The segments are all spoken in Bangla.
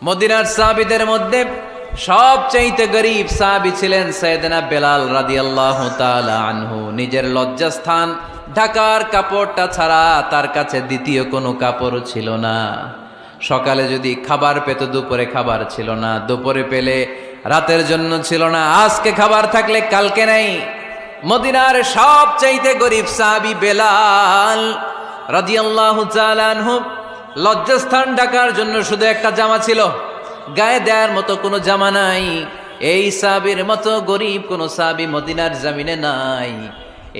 মদিনার সাহাবীদের মধ্যে সবচাইতে গরীব সাহাবী ছিলেন সাইয়েদনা বেলাল রাদিয়াল্লাহু তাআলা আনহু। নিজের লজ্জাস্থান ঢাকার কাপড়টা ছাড়া তার কাছে দ্বিতীয় কোনো কাপড় ছিল না। সকালে যদি খাবার পেত, দুপুরে খাবার ছিল না, দুপুরে পেলে রাতের জন্য ছিল না, আজকে খাবার থাকলে কালকে নাই। মদিনার সবচাইতে গরীব সাহাবী বেলাল রাদিয়াল্লাহু তাআলা আনহু, লজ্জাস্থান ঢাকার জন্য শুধু একটা জামা ছিল, গায়ে দেওয়ার মতো কোনো জামা নাই। এই সাহাবীর মতো গরীব কোনো সাহাবী মদিনার জমিনে নাই।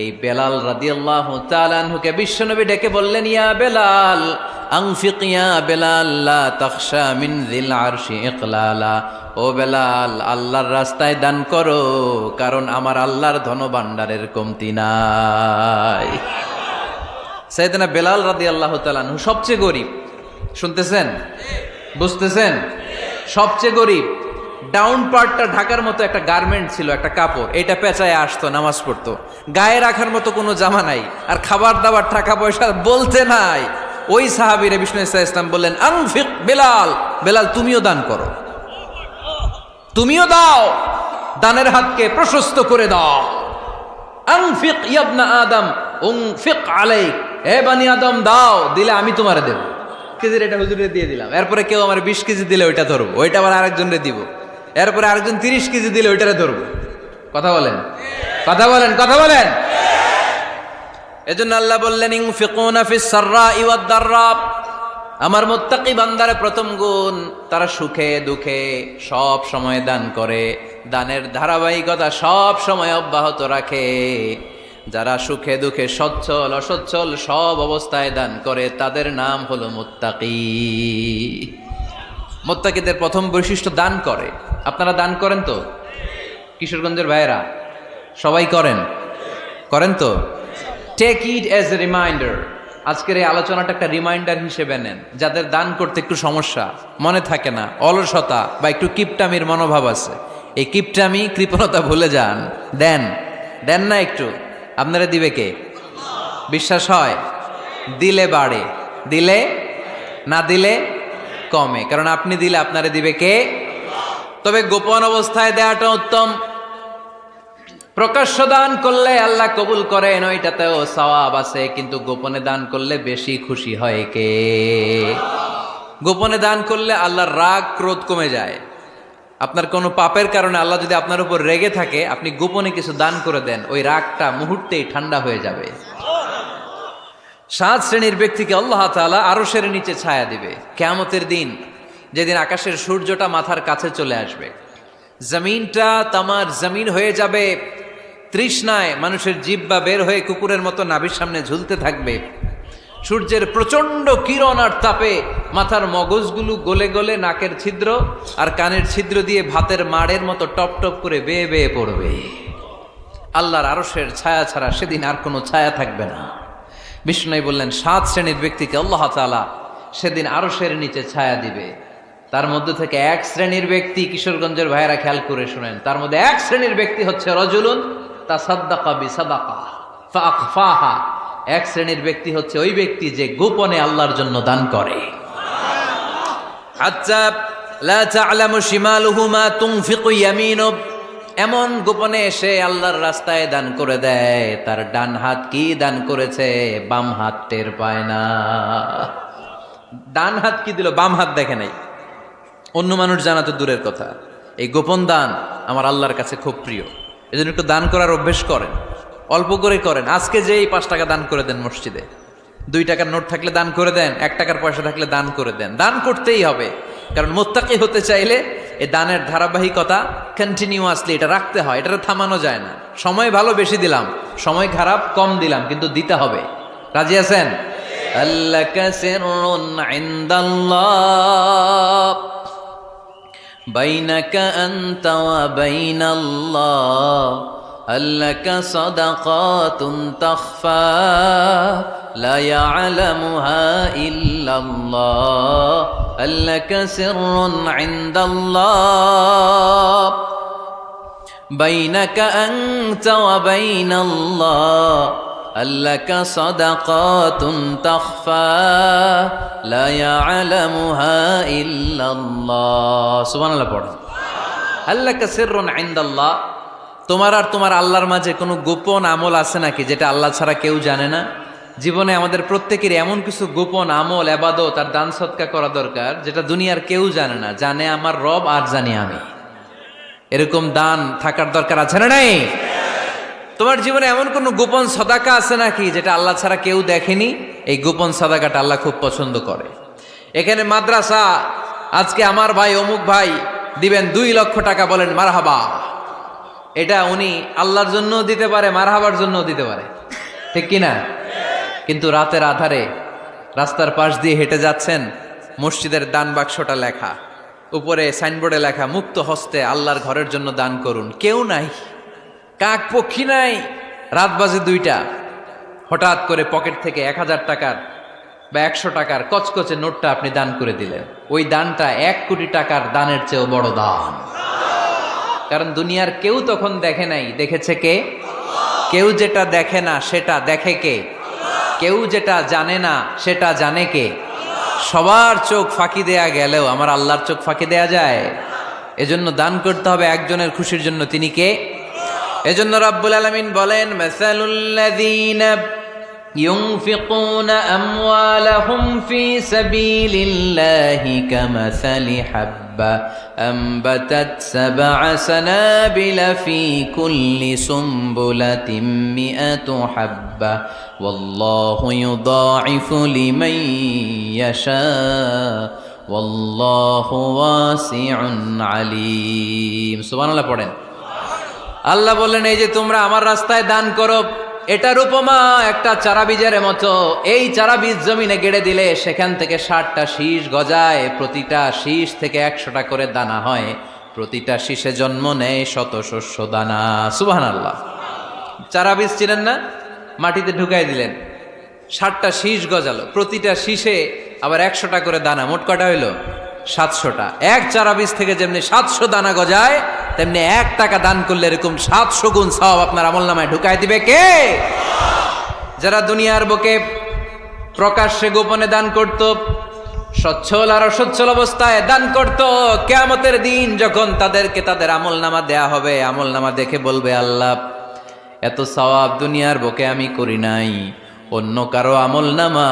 এই বেলাল রাদিয়াল্লাহু তাআলা আনহুকে বিশ্বনবী ডেকে বললেন, ইয়া বেলাল আনফিক ইয়া বেলাল লা তাখশা মিন যিল আরশি ইকলালা। ও বেলাল, আল্লাহর রাস্তায় দান করো, কারণ আমার আল্লাহর ধনভাণ্ডারের কমতি নাই। সাইয়েদনা বেলাল রাদিয়াল্লাহু তাআলা আনহু সবচেয়ে গরীব। শুনতেছেন? বুঝতেছেন? সবচেয়ে গরীব। ডাউন পার্টটা ঢাকার মতো একটা গার্মেন্ট ছিল, একটা কাপড়, এটা পেঁচায় আসতো, নামাজ পড়তো। গায়ে রাখার মতো কোনো জামা নাই, আর খাবার দাবার টাকা পয়সা বলতে নাই। ওই সাহাবীরে বিষ্ণু ইসলাম বললেন, আনফিক বেলাল, বেলাল তুমিও দান করো, তুমিও দাও, দানের হাতকে প্রশস্ত করে দাও। আনফিক ইবনা আদম উনফিক আলাইক, হে বনি আদম দাও, দিলে আমি তোমারে দেব। কেজির এটা হুজুরে দিয়ে দিলাম, এরপরে কেউ আমার 20 কেজি দিলে ওইটা ধরবো, ওইটা আবার আরেকজনরে দিব, এরপরে আরেকজন 30 কেজি দিলে ওইটারে ধরবো। কথা বলেন, কথা বলেন, কথা বলেন। এজন্য আল্লাহ বললেন, ইনফিকুনা ফিস সাররাই ওয়াদ দাররা। আমার মুত্তাকি বান্দার প্রথম গুণ, তারা সুখে দুঃখে সব সময় দান করে, দানের ধারাবাহিকতা সব সময় অব্যাহত রাখে। যারা সুখে দুঃখে সচ্ছল অসচ্ছল সব অবস্থায় দান করে, তাদের নাম হলো মুত্তাকি। মুত্তাকিদের প্রথম বৈশিষ্ট্য দান করে। আপনারা দান করেন তো? কিশোরগঞ্জের ভাইয়েরা সবাই করেন? করেন তো? Take it as a reminder. আজকের এই আলোচনাটা একটা রিমাইন্ডার হিসেবে নেন। যাদের দান করতে একটু সমস্যা, মনে থাকে না, অলসতা বা একটু কিপটামির মনোভাব আছে, এই কিপটামি কৃপণতা ভুলে যান, দেন। দেন না একটু, আপনারা দিবে কে? বিশ্বাস হয়? দিলে বাড়ে, দিলে না দিলে কমে, কারণ আপনি দিলে আপনারে দিবে কে? তবে গোপন অবস্থায় দেওয়াটা উত্তম। প্রকাশ্য দান করলে আল্লাহ কবুল করেন, ওইটাতেও সওয়াব আছে, কিন্তু গোপনে দান করলে বেশি খুশি হয় কে? গোপনে দান করলে আল্লাহর রাগ ক্রোধ কমে যায়। আপনার কোনো পাপের কারণে আল্লাহ যদি আপনার উপর রেগে থাকে, আপনি গোপনে কিছু দান করে দেন, ওই রাগটা মুহূর্তেই ঠান্ডা হয়ে যাবে। 7 শ্রেণীর ব্যক্তিকে আল্লাহ তাআলা আরশের নিচে ছায়া দিবে কিয়ামতের দিন, যেদিন আকাশের সূর্যটা মাথার কাছে চলে আসবে, জমিনটা তামার জমিন হয়ে যাবে, তৃষ্ণায় মানুষের জিহ্বা বের হয়ে কুকুরের মতো নাভির সামনে ঝুলতে থাকবে। সূর্যের প্রচন্ড কিরণ আর তাপে মাথার মগজগুলো গলে গলে নাকের ছিদ্র আর কানের ছিদ্র দিয়ে ভাতের মাড়ের মতো টপ টপ করে বেয়ে বেয়ে পড়বে। আল্লাহর আরশের ছায়া ছাড়া সেদিন আর কোনো ছায়া থাকবে না। বিষ্ণু বললেন, 7 শ্রেণীর ব্যক্তিকে আল্লাহ তাআলা সেদিন আরশের নিচে ছায়া দিবে। তার মধ্যে থেকে 1 শ্রেণীর ব্যক্তি, কিশোরগঞ্জের ভাইয়েরা খেয়াল করে শুনেন, তার মধ্যে 1 শ্রেণীর ব্যক্তি হচ্ছে রজুলুন তাসাদ্দাকা বিসাদাকা ফাআখফাহা। 1 শ্রেণীর ব্যক্তি হচ্ছে ওই ব্যক্তি যে গোপনে আল্লাহর জন্য দান করে। হাত্তা লা তা'লামু শিমালুহু মা তুনফিকু ইয়ামিনু, এমন গোপনে এসে আল্লাহর রাস্তায় দান করে দেয়, তার ডান হাত কি দান করেছে বাম হাত টের পায় না। ডান হাত কি দিল, বাম হাত দেখে নাই। অন্য মানুষ জানা তো দূরের কথা, এই গোপন দান আমার আল্লাহর কাছে খুব প্রিয়। এজন্য একটু দান করার অভ্যেস করেন, অল্প করে করেন। আজকে যে এই 5 টাকা দান করে দেন মসজিদে, 2 টাকার নোট থাকলে দান করে দেন, 1 টাকার পয়সা থাকলে দান করে দেন। দান করতেই হবে, কারণ মুত্তাকি হতে চাইলে এই দানের ধারাবাহিকতা কন্টিনিউয়াসলি এটা রাখতে হয়, এটা থামানো যায় না। সময় ভালো বেশি দিলাম, সময় খারাপ কম দিলাম, কিন্তু দিতে হবে। রাজি আছেন? আল্লাকা সিররুন ইনদাল্লাহ বাইনাকা আনতা ওয়া বাইনাল্লাহ, আল্লাকা সাদাকাতুন তাখফা লা ইয়ালামুহা ইল্লাল্লাহ, আল্লাকা সিররুন ইনদাল্লাহ বাইনাকা আনতা ওয়া বাইনাল্লাহ, আল্লাকা সাদাকাতুন তাখফা লা ইয়ালামুহা ইল্লাল্লাহ। সুবহানাল্লাহ পড়ো। আল্লাকা সিররুন ইনদাল্লাহ, তোমার আর তোমার আল্লাহর মাঝে কোনো গোপন আমল আছে নাকি যেটা আল্লাহ ছাড়া কেউ জানে না? জীবনে আমাদের প্রত্যেকের এমন কিছু গোপন আমল, ইবাদত আর দান সদকা করা দরকার যেটা দুনিয়ার কেউ জানে না, জানে আমার রব আর জানি আমি। এরকম দান থাকার দরকার আছে না নাই? তোমার জীবনে এমন কোন গোপন সাদাকা আছে নাকি যেটা আল্লাহ ছাড়া কেউ দেখেনি? এই গোপন সাদাকাটা আল্লাহ খুব পছন্দ করে। এখানে মাদ্রাসা, আজকে আমার ভাই অমুক ভাই দিবেন 2 লক্ষ টাকা, বলেন মারহাবা। এটা উনি আল্লাহর জন্য দিতে পারে, মারহাবার জন্য দিতে পারে, ঠিক কিনা? কিন্তু রাতের আধারে রাস্তার পাশ দিয়ে হেঁটে যাচ্ছেন, মসজিদের দান বাক্সটা লেখা, উপরে সাইনবোর্ডে লেখা মুক্ত হস্তে আল্লাহর ঘরের জন্য দান করুন। কেউ নাই, কাক পক্ষী নাই, রাত বাজে 2টা, হঠাৎ করে পকেট থেকে 1000 টাকার বা 100 টাকার কচকচে নোটটা আপনি দান করে দিলেন। ওই দানটা 1 কোটি টাকার দানের চেয়েও বড় দান। কারণ দুনিয়ার কেউ তখন দেখে নাই, দেখেছে কে? কেউ যেটা দেখে না সেটা দেখে কে? কেউ যেটা জানে না সেটা জানে কে? সবার চোখ ফাঁকি দেয়া গেলেও আমার আল্লাহর চোখ ফাঁকি দেয়া যায়? এজন্য দান করতে হবে একজনের খুশির জন্য, তিনি কে? এজন্য রাব্বুল আলামিন বলেন, মাসালুল্লাযীনা ইউনফিকুনা আমওয়ালাহুম ফি সাবিলিল্লাহি কামাসালি হাব্বা আনবাতাত সাবআ সানাবিলা ফি কুল্লি সুমবুলাতিন মিআতু হাব্বা ওয়াল্লাহু ইউদাঈফু লিমান ইয়াশা ওয়াল্লাহু ওয়াসিউন আলীম। সুবহানাল্লাহ পড়েন। আল্লাহ বললেন, এই যে তোমরা আমার রাস্তায় দান করো, এটার উপমা একটা চারা বীজের মতো। এই চারা বীজ জমিনে গেড়ে দিলে সেখান থেকে 60টা শীষ গজায়, প্রতিটা শীষ থেকে 100টা করে দানা হয়, প্রতিটা শীষে জন্ম নেয় শত শস্য দানা। সুবহানাল্লাহ। চারা বীজ ছিলেন না, মাটিতে ঢুকাই দিলেন, 60টা শীষ গজালো, প্রতিটা শীষে আবার 100টা করে দানা, মোট কটা হইল? 700টা। এক চারা বীজ থেকে যেমনি 700 দানা গজায়, তেমনি 1 টাকা দান করলে এরকম 700 গুণ সওয়াব আপনার আমলনামায় ঢুকাই দিবে কে? যারা দুনিয়ার বুকে প্রকাশ্যে গোপনে দান করত, সচ্ছল আর অসচ্ছল অবস্থায় দান করত, কিয়ামতের দিন যখন তাদেরকে তাদের আমলনামা দেয়া হবে, আমলনামা দেখে বলবে, আল্লাহ এত সওয়াব দুনিয়ার বুকে আমি করি নাই, অন্য কারো আমলনামা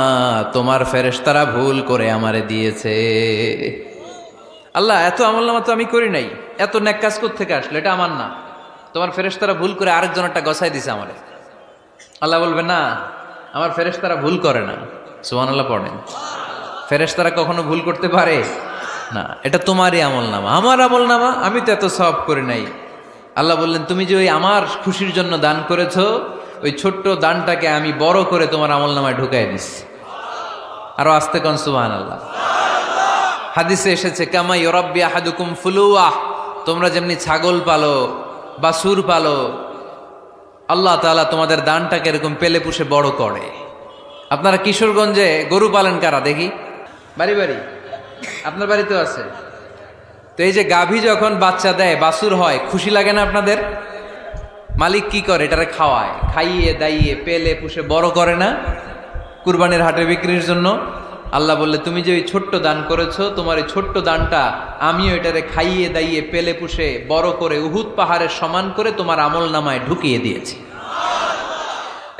তোমার ফেরেশতারা ভুল করে আমারে দিয়েছে। আল্লাহ এত আমলনামা তো আমি করি নাই, এত নেক কাজ কোত্থেকে আসলো? এটা আমার না, তোমার ফেরেশতারা ভুল করে আরেকজনেরটা গছাই দিছে আমারে। আল্লাহ বলবে, না, আমার ফেরেশতারা ভুল করে না। সুবহানাল্লাহ পড়েন। ফেরেশতারা কখনো ভুল করতে পারে না, এটা তোমারই আমলনামা, আমার আমলনামা, আমি তো এত সওয়াব করি নাই। আল্লাহ বললেন, তুমি যে ওই আমার খুশির জন্য দান করেছো, ওই ছোট্ট দানটাকে আমি বড় করে তোমার আমলনামায় ঢুকাই দিচ্ছি। আরো আস্তে কোন সুবহানাল্লাহ। হাদিসে এসেছে, কামা ইউরাব্বি আহাদুকুম ফুলুয়া, তোমরা যেমনি ছাগল পালো, বাছুর পালো, আল্লাহ তাআলা তোমাদের দানটাকে এরকম পেলে পুষে বড় করে। আপনারা কিশোরগঞ্জে গরু পালেন কারা দেখি? বাড়ি বাড়ি, আপনার বাড়িতেও আছে। তো এই যে গাভী যখন বাচ্চা দেয়, বাছুর হয়, খুশি লাগে না আপনাদের? মালিক কি করে? এটারে খাওয়ায়, খাইয়ে দাইয়ে পেলে পুষে বড় করে না? কুরবানির হাটে বিক্রির জন্য। আল্লাহ বললে, তুমি যে ওই ছোট্ট দান করেছো, তোমার এই ছোট্ট দানটা আমিও এটারে খাইয়ে দাইয়ে পেলে পুষে বড় করে উহুদ পাহাড়ের সমান করে তোমার আমলনামায় ঢুকিয়ে দিয়েছি।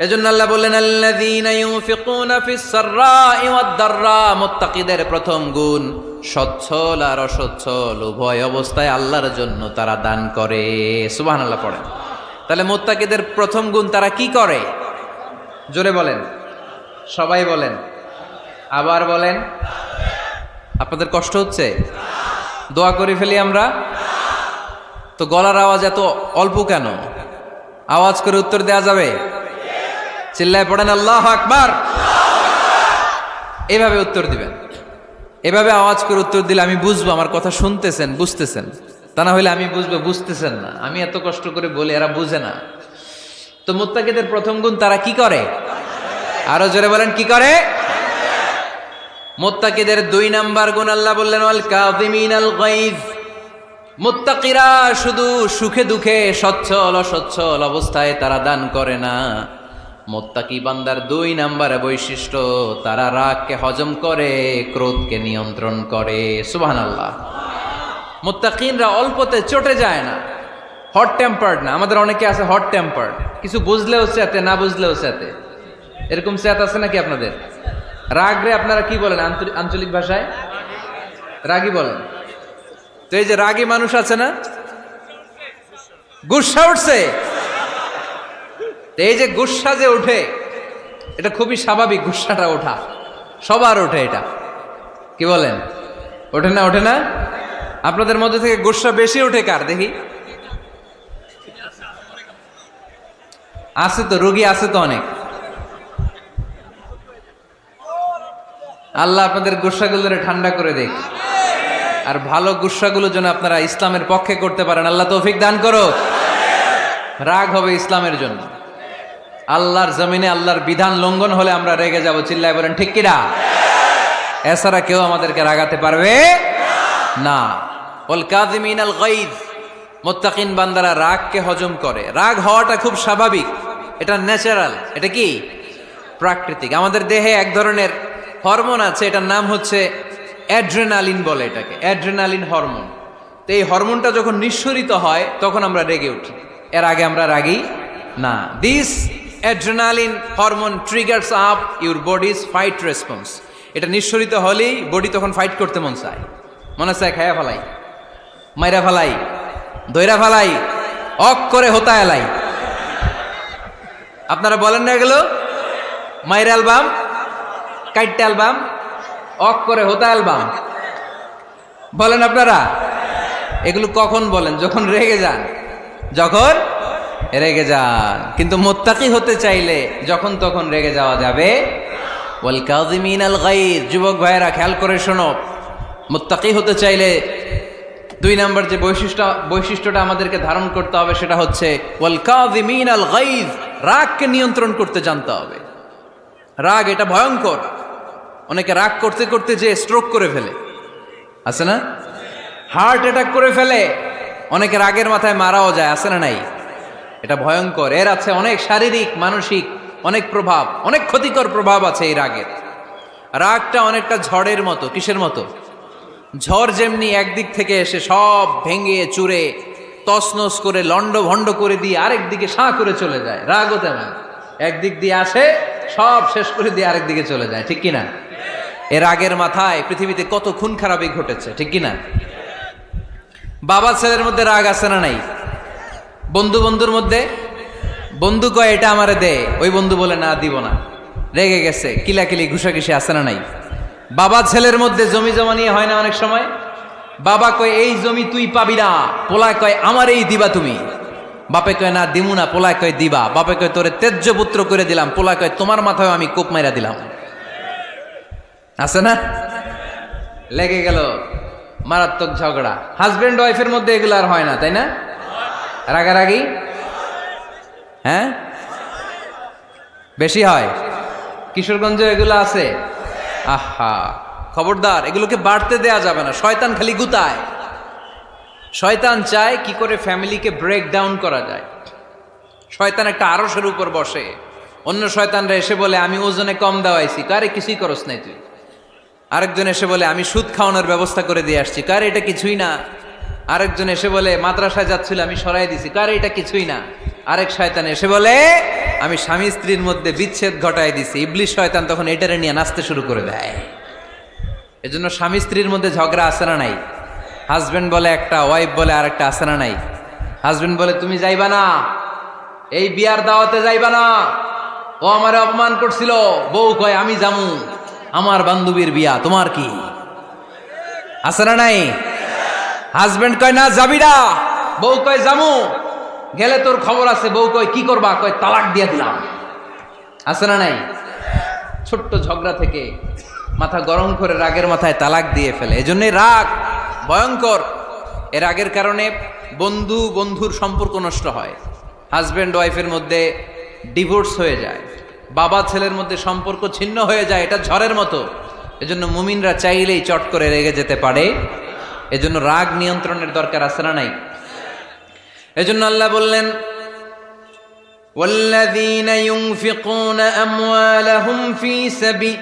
এজন্য আল্লাহ বললেন, আল্লাযীনা ইউনফিকুনা ফিস সাররাই ওয়াদ দাররা, মুত্তাকিদের প্রথম গুণ সচ্ছল আর অসচ্ছল উভয় অবস্থায় আল্লাহর জন্য তারা দান করে। সুবহানাল্লাহ পড়েন। তাহলে মুত্তাকিদের প্রথম গুণ, তারা কি করে? জোরে বলেন, সবাই বলেন, আবার বলেন। আপনাদের কষ্ট হচ্ছে? দোয়া করে ফেলি আমরা তো। গলার আওয়াজ এত অল্প কেন? আওয়াজ করে উত্তর দেয়া যাবে? চিল্লায় পড়েন আল্লাহু আকবার। এভাবে উত্তর দিবেন, এভাবে আওয়াজ করে উত্তর দিলে আমি বুঝবো আমার কথা শুনতেছেন, বুঝতেছেন। তা না হলে আমি বুঝবো বুঝতেছেন না, আমি এত কষ্ট করে বলি, এরা বুঝে না। তো মুত্তাকিদের প্রথম গুণ, তারা কি করে? আরো জোরে বলেন, কি করে? মুত্তাকিদের 2 নাম্বার গুণ আল্লাহ বললেন, ওয়াল কাযিমিনাল গায়জ। মুত্তাকিরা শুধু সুখে দুঃখে, সচ্ছল অসচ্ছল অবস্থায় তারা দান করে না, মুত্তাকি বান্দার 2 নম্বরে বৈশিষ্ট্য, তারা রাগকে হজম করে, ক্রোধকে নিয়ন্ত্রণ করে। সুবহানাল্লাহ। মুত্তাকিনরা অল্পতে চটে যায় না, হট টেম্পার্ড না। আমাদের অনেকে আছে হট টেম্পার্ড, কিছু বুঝলেও চেতে, না বুঝলেও চেতে। এরকম চেত আছে নাকি আপনাদের? রাগ রে আপনারা কি বলেন আঞ্চলিক ভাষায়? রাগী বলেন। তো এই যে রাগী মানুষ আছে না, গুসা উঠছে, এই যে গুসা যে ওঠে, এটা খুবই স্বাভাবিক। গুসাটা ওঠা সবার ওঠে, এটা কি বলেন? ওঠে না? ওঠে না? আপনাদের মধ্যে থেকে গুসা বেশি ওঠে কার দেখি? আছে তো, রোগী আছে তো অনেক। আল্লাহ আপনাদের গুসাগুলোরে ঠান্ডা করে দেখ, আর ভালো গুসাগুলো যেন আপনারা ইসলামের পক্ষে করতে পারেন। আল্লাহ তৌফিক দান করো। রাগ হবে ইসলামের জন্য। আল্লাহর জমিনে আল্লাহর বিধান লঙ্ঘন হলে আমরা রেগে যাব, চিল্লায় বলেন ঠিক কিনা? এছাড়া কেউ আমাদেরকে রাগাতে পারবে না। ওয়াল কাযিমিনাল গায়জ, মুত্তাকিন বান্দারা রাগকে হজম করে। রাগ হওয়াটা খুব স্বাভাবিক, এটা ন্যাচারাল, এটা কি প্রাকৃতিক। আমাদের দেহে এক ধরনের হরমোন আছে, এটার নাম হচ্ছে অ্যাড্রেনালিন বলে এটাকে, অ্যাড্রেনালিন হরমোন। তো এই হরমোনটা যখন নিঃসরিত হয় তখন আমরা রেগে উঠি, এর আগে আমরা রাগি না। This adrenaline hormone triggers up your bodies fight response. এটা নিঃসরিত হলেই বডি তখন ফাইট করতে মন চায়, মনে চায় খায়া ফেলাই, মাইরা ফেলাই, দইরা ফেলাই, অক করে হোতা এলাই। আপনারা বলেন না এগুলো? মাইরা অ্যালবাম, কাইটটা অ্যালবাম, অক করে হোতা অ্যালবাম বলেন আপনারা? এগুলো কখন বলেন? যখন রেগে যান, যখন রেগে যান। কিন্তু মুত্তাকি হতে চাইলে যখন তখন রেগে যাওয়া যাবে। ওয়াল কাযিমিনাল গায়জ, যুবক ভাইয়েরা খেয়াল করে শোনো, মুত্তাকি হতে চাইলে 2 নম্বর যে বৈশিষ্ট্যটা আমাদেরকে ধারণ করতে হবে সেটা হচ্ছে ওয়াল কাযিমিনাল গায়জ, রাগকে নিয়ন্ত্রণ করতে জানতে হবে। রাগ এটা ভয়ঙ্কর। অনেকে রাগ করতে করতে যে স্ট্রোক করে ফেলে, আছে না? হার্ট অ্যাটাক করে ফেলে। অনেকে রাগের মাথায় মারাও যায়, আছে না নাই? এটা ভয়ঙ্কর। এর আছে অনেক শারীরিক, মানসিক অনেক প্রভাব, অনেক ক্ষতিকর প্রভাব আছে এই রাগের। রাগটা অনেকটা ঝড়ের মতো। কিসের মতো? ঝড় যেমনি একদিক থেকে এসে সব ভেঙে চুরে তছনছ করে লন্ড ভন্ড করে দিয়ে আরেক দিকে সাঁ করে চলে যায়, রাগও তেমন একদিক দিয়ে আসে, সব শেষ করে দিয়ে আরেক দিকে চলে যায়, ঠিক কিনা? এর রাগের মাথায় পৃথিবীতে কত খুন খারাপই ঘটেছে, ঠিক কিনা? বাবা ছেলের মধ্যে রাগ আছে না নাই? বন্ধু বন্ধুর মধ্যে, বন্ধু কয় এটা আমারে দে, ওই বন্ধু বলে না দিব না, রেগে গেছে, কিলাকিলি ঘুষাঘুষি আছে না নাই? বাবা ছেলের মধ্যে জমি জমা নিয়ে হয় না অনেক সময়? বাবা কয় এই জমি তুই পাবি না, পোলায় কয় আমার এই দিবা তুমি। বাপে কয় না দিমু না, পোলায় কয় দিবা। বাপে কয় তোরে তেজ্য পুত্র করে দিলাম, পোলায় কয় তোমার মাথায় আমি কোপ মাইরা দিলাম। আছে না? লেগে গেল, মারাত্মক ঝগড়া। হাজবেন্ড ওয়াইফের মধ্যে এগুলো আর হয় না, তাই না? রাগারাগি হ্যাঁ বেশি হয়। কিশোরগঞ্জে এগুলো আছে। আহা, খবরদার, এগুলোকে বাড়তে দেয়া যাবে না। শয়তান খালি গুতায়। শয়তান চায় কি করে ফ্যামিলিকে ব্রেক ডাউন করা যায়। শয়তান একটা আরশের উপর বসে, অন্য শয়তানরা এসে বলে আমি ওজনে কম দেওয়াইছি, কারে কিছুই করস নাই তুই। আরেকজন এসে বলে আমি সুদ খাওয়ানোর ব্যবস্থা করে দিয়ে আসছি, কারে এটা কিছুই না। আরেকজন এসে বলে মাদ্রাসায় যাচ্ছিল আমি সরাই দিছি, কারে এটা কিছুই না। আরেক শয়তান এসে বলে আমি স্বামী স্ত্রীর মধ্যে বিচ্ছেদ ঘটাই দিছি। ইবলিশ শয়তান তখন এটারে নিয়ে নাচতে শুরু করে দেয়। এজন্য স্বামী স্ত্রীর মধ্যে ঝগড়া আছে না নাই? হাজবেন্ড বলে একটা, ওয়াইফ বলে আরেকটা, আছে না নাই? হাজবেন্ড বলে তুমি যাইবা না, এই বিয়ার দাওয়াতে যাইবা না, ও আমারে অপমান করছিল। বউ কয় আমি জামু, আমার বান্ধবীর বিয়া, তোমার কি? আছে না নাই? হাজবেন্ড কয় না যাবি না, বউ কয় জামু, গেলে তোর খবর আছে। বউ কয় কি করবা? কয় তালাক দিয়ে দিলাম। আছে না নাই? ছোট্ট ঝগড়া থেকে মাথা গরম করে রাগের মাথায় তালাক দিয়ে ফেলে। এজন্যই রাগ ভয়ঙ্কর। এর রাগের কারণে বন্ধু বন্ধুর সম্পর্ক নষ্ট হয়, হাজব্যান্ড ওয়াইফের মধ্যে ডিভোর্স হয়ে যায়, বাবা ছেলের মধ্যে সম্পর্ক ছিন্ন হয়ে যায়। এটা ঝড়ের মতো। এজন্য মুমিনরা চাইলেই চট করে রেগে যেতে পারে। এজন্য রাগ নিয়ন্ত্রণের দরকার আছে না নাই? এজন্য আল্লাহ বললেন والذين ينفقون أموالهم في سبيل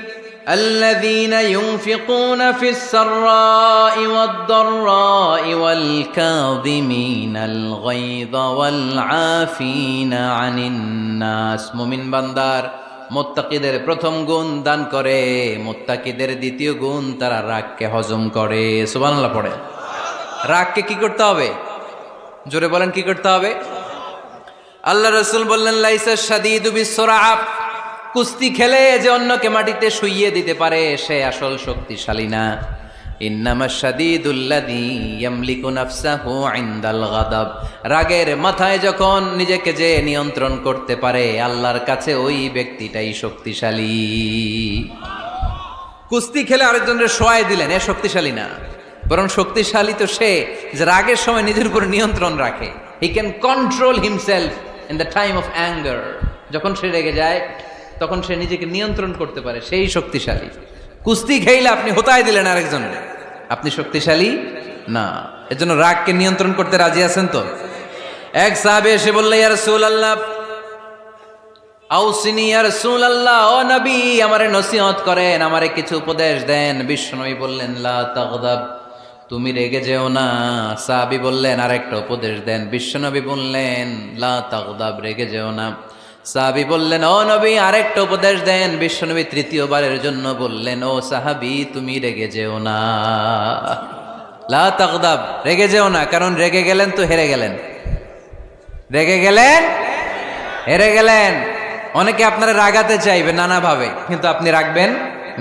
الذين ينفقون في السراء والضراء والكاظمين الغيظ والعافين عن الناس মুমিন বান্দার মুত্তাকিদের প্রথম গুণ দান করে, মুত্তাকিদের দ্বিতীয় গুণ তারা রাগকে হজম করে। সুবহানাল্লাহ পড়ে। রাগকে কি করতে হবে? জোরে বলেন, কি করতে হবে? আল্লাহ রাসূল বললেন, লাইসা শাদীদু বিসসুরআ, কুস্তি খেলে যে অন্যকে মাটিতে শুইয়ে দিতে পারে সে আসল শক্তিশালী না। ইন্নামাশ শাদীদুল্লাযী ইয়ামলিকু নাফসাহু ইনদাল গাদাব, রাগের মাথায় যখন নিজেকে যে নিয়ন্ত্রণ করতে পারে আল্লাহর কাছে ওই ব্যক্তিটাই শক্তিশালী। কুস্তি খেলে আরেকজনের শোয়াই দিলেন, এ শক্তিশালী না, বরং শক্তিশালী তো সে যে রাগের সময় নিজের উপর নিয়ন্ত্রণ রাখে। He can control himself in the time of anger, যখন সে রেগে যায় তখন সে নিজেকে নিয়ন্ত্রণ করতে পারে, সেই শক্তিশালী। কুস্তি খেইলে আপনি হোতায় দিলেন আরেকজনের, আপনি শক্তিশালী না। এজন্য রাগকে নিয়ন্ত্রণ করতে রাজি আছেন তো? এক সাহাবী এসে বলল, ইয়া রাসূলুল্লাহ আউসিনি, ইয়া রাসূলুল্লাহ, ও নবী আমারে নসিহত করেন, আমারে কিছু উপদেশ দেন। বিশ্বনবী বললেন, লা তাগদাব, তুমি রেগে যেও না। সাহাবী বললেন, আরেকটা উপদেশ দেন। বিশ্বনবী বললেন, লা তাগদাব, রেগে যেও না। সাহাবী বললেন, ও নবী আরেকটা উপদেশ দেন। বিশ্বনবী তৃতীয়বারের জন্য বললেন, ও সাহাবী তুমি রেগে যেও না, লা তাগদাব, রেগে যেও না। কারণ রেগে গেলেন তো হেরে গেলেন, রেগে গেলেন হেরে গেলেন। অনেকে আপনারা রাগাতে চাইবে নানাভাবে, কিন্তু আপনি রাখবেন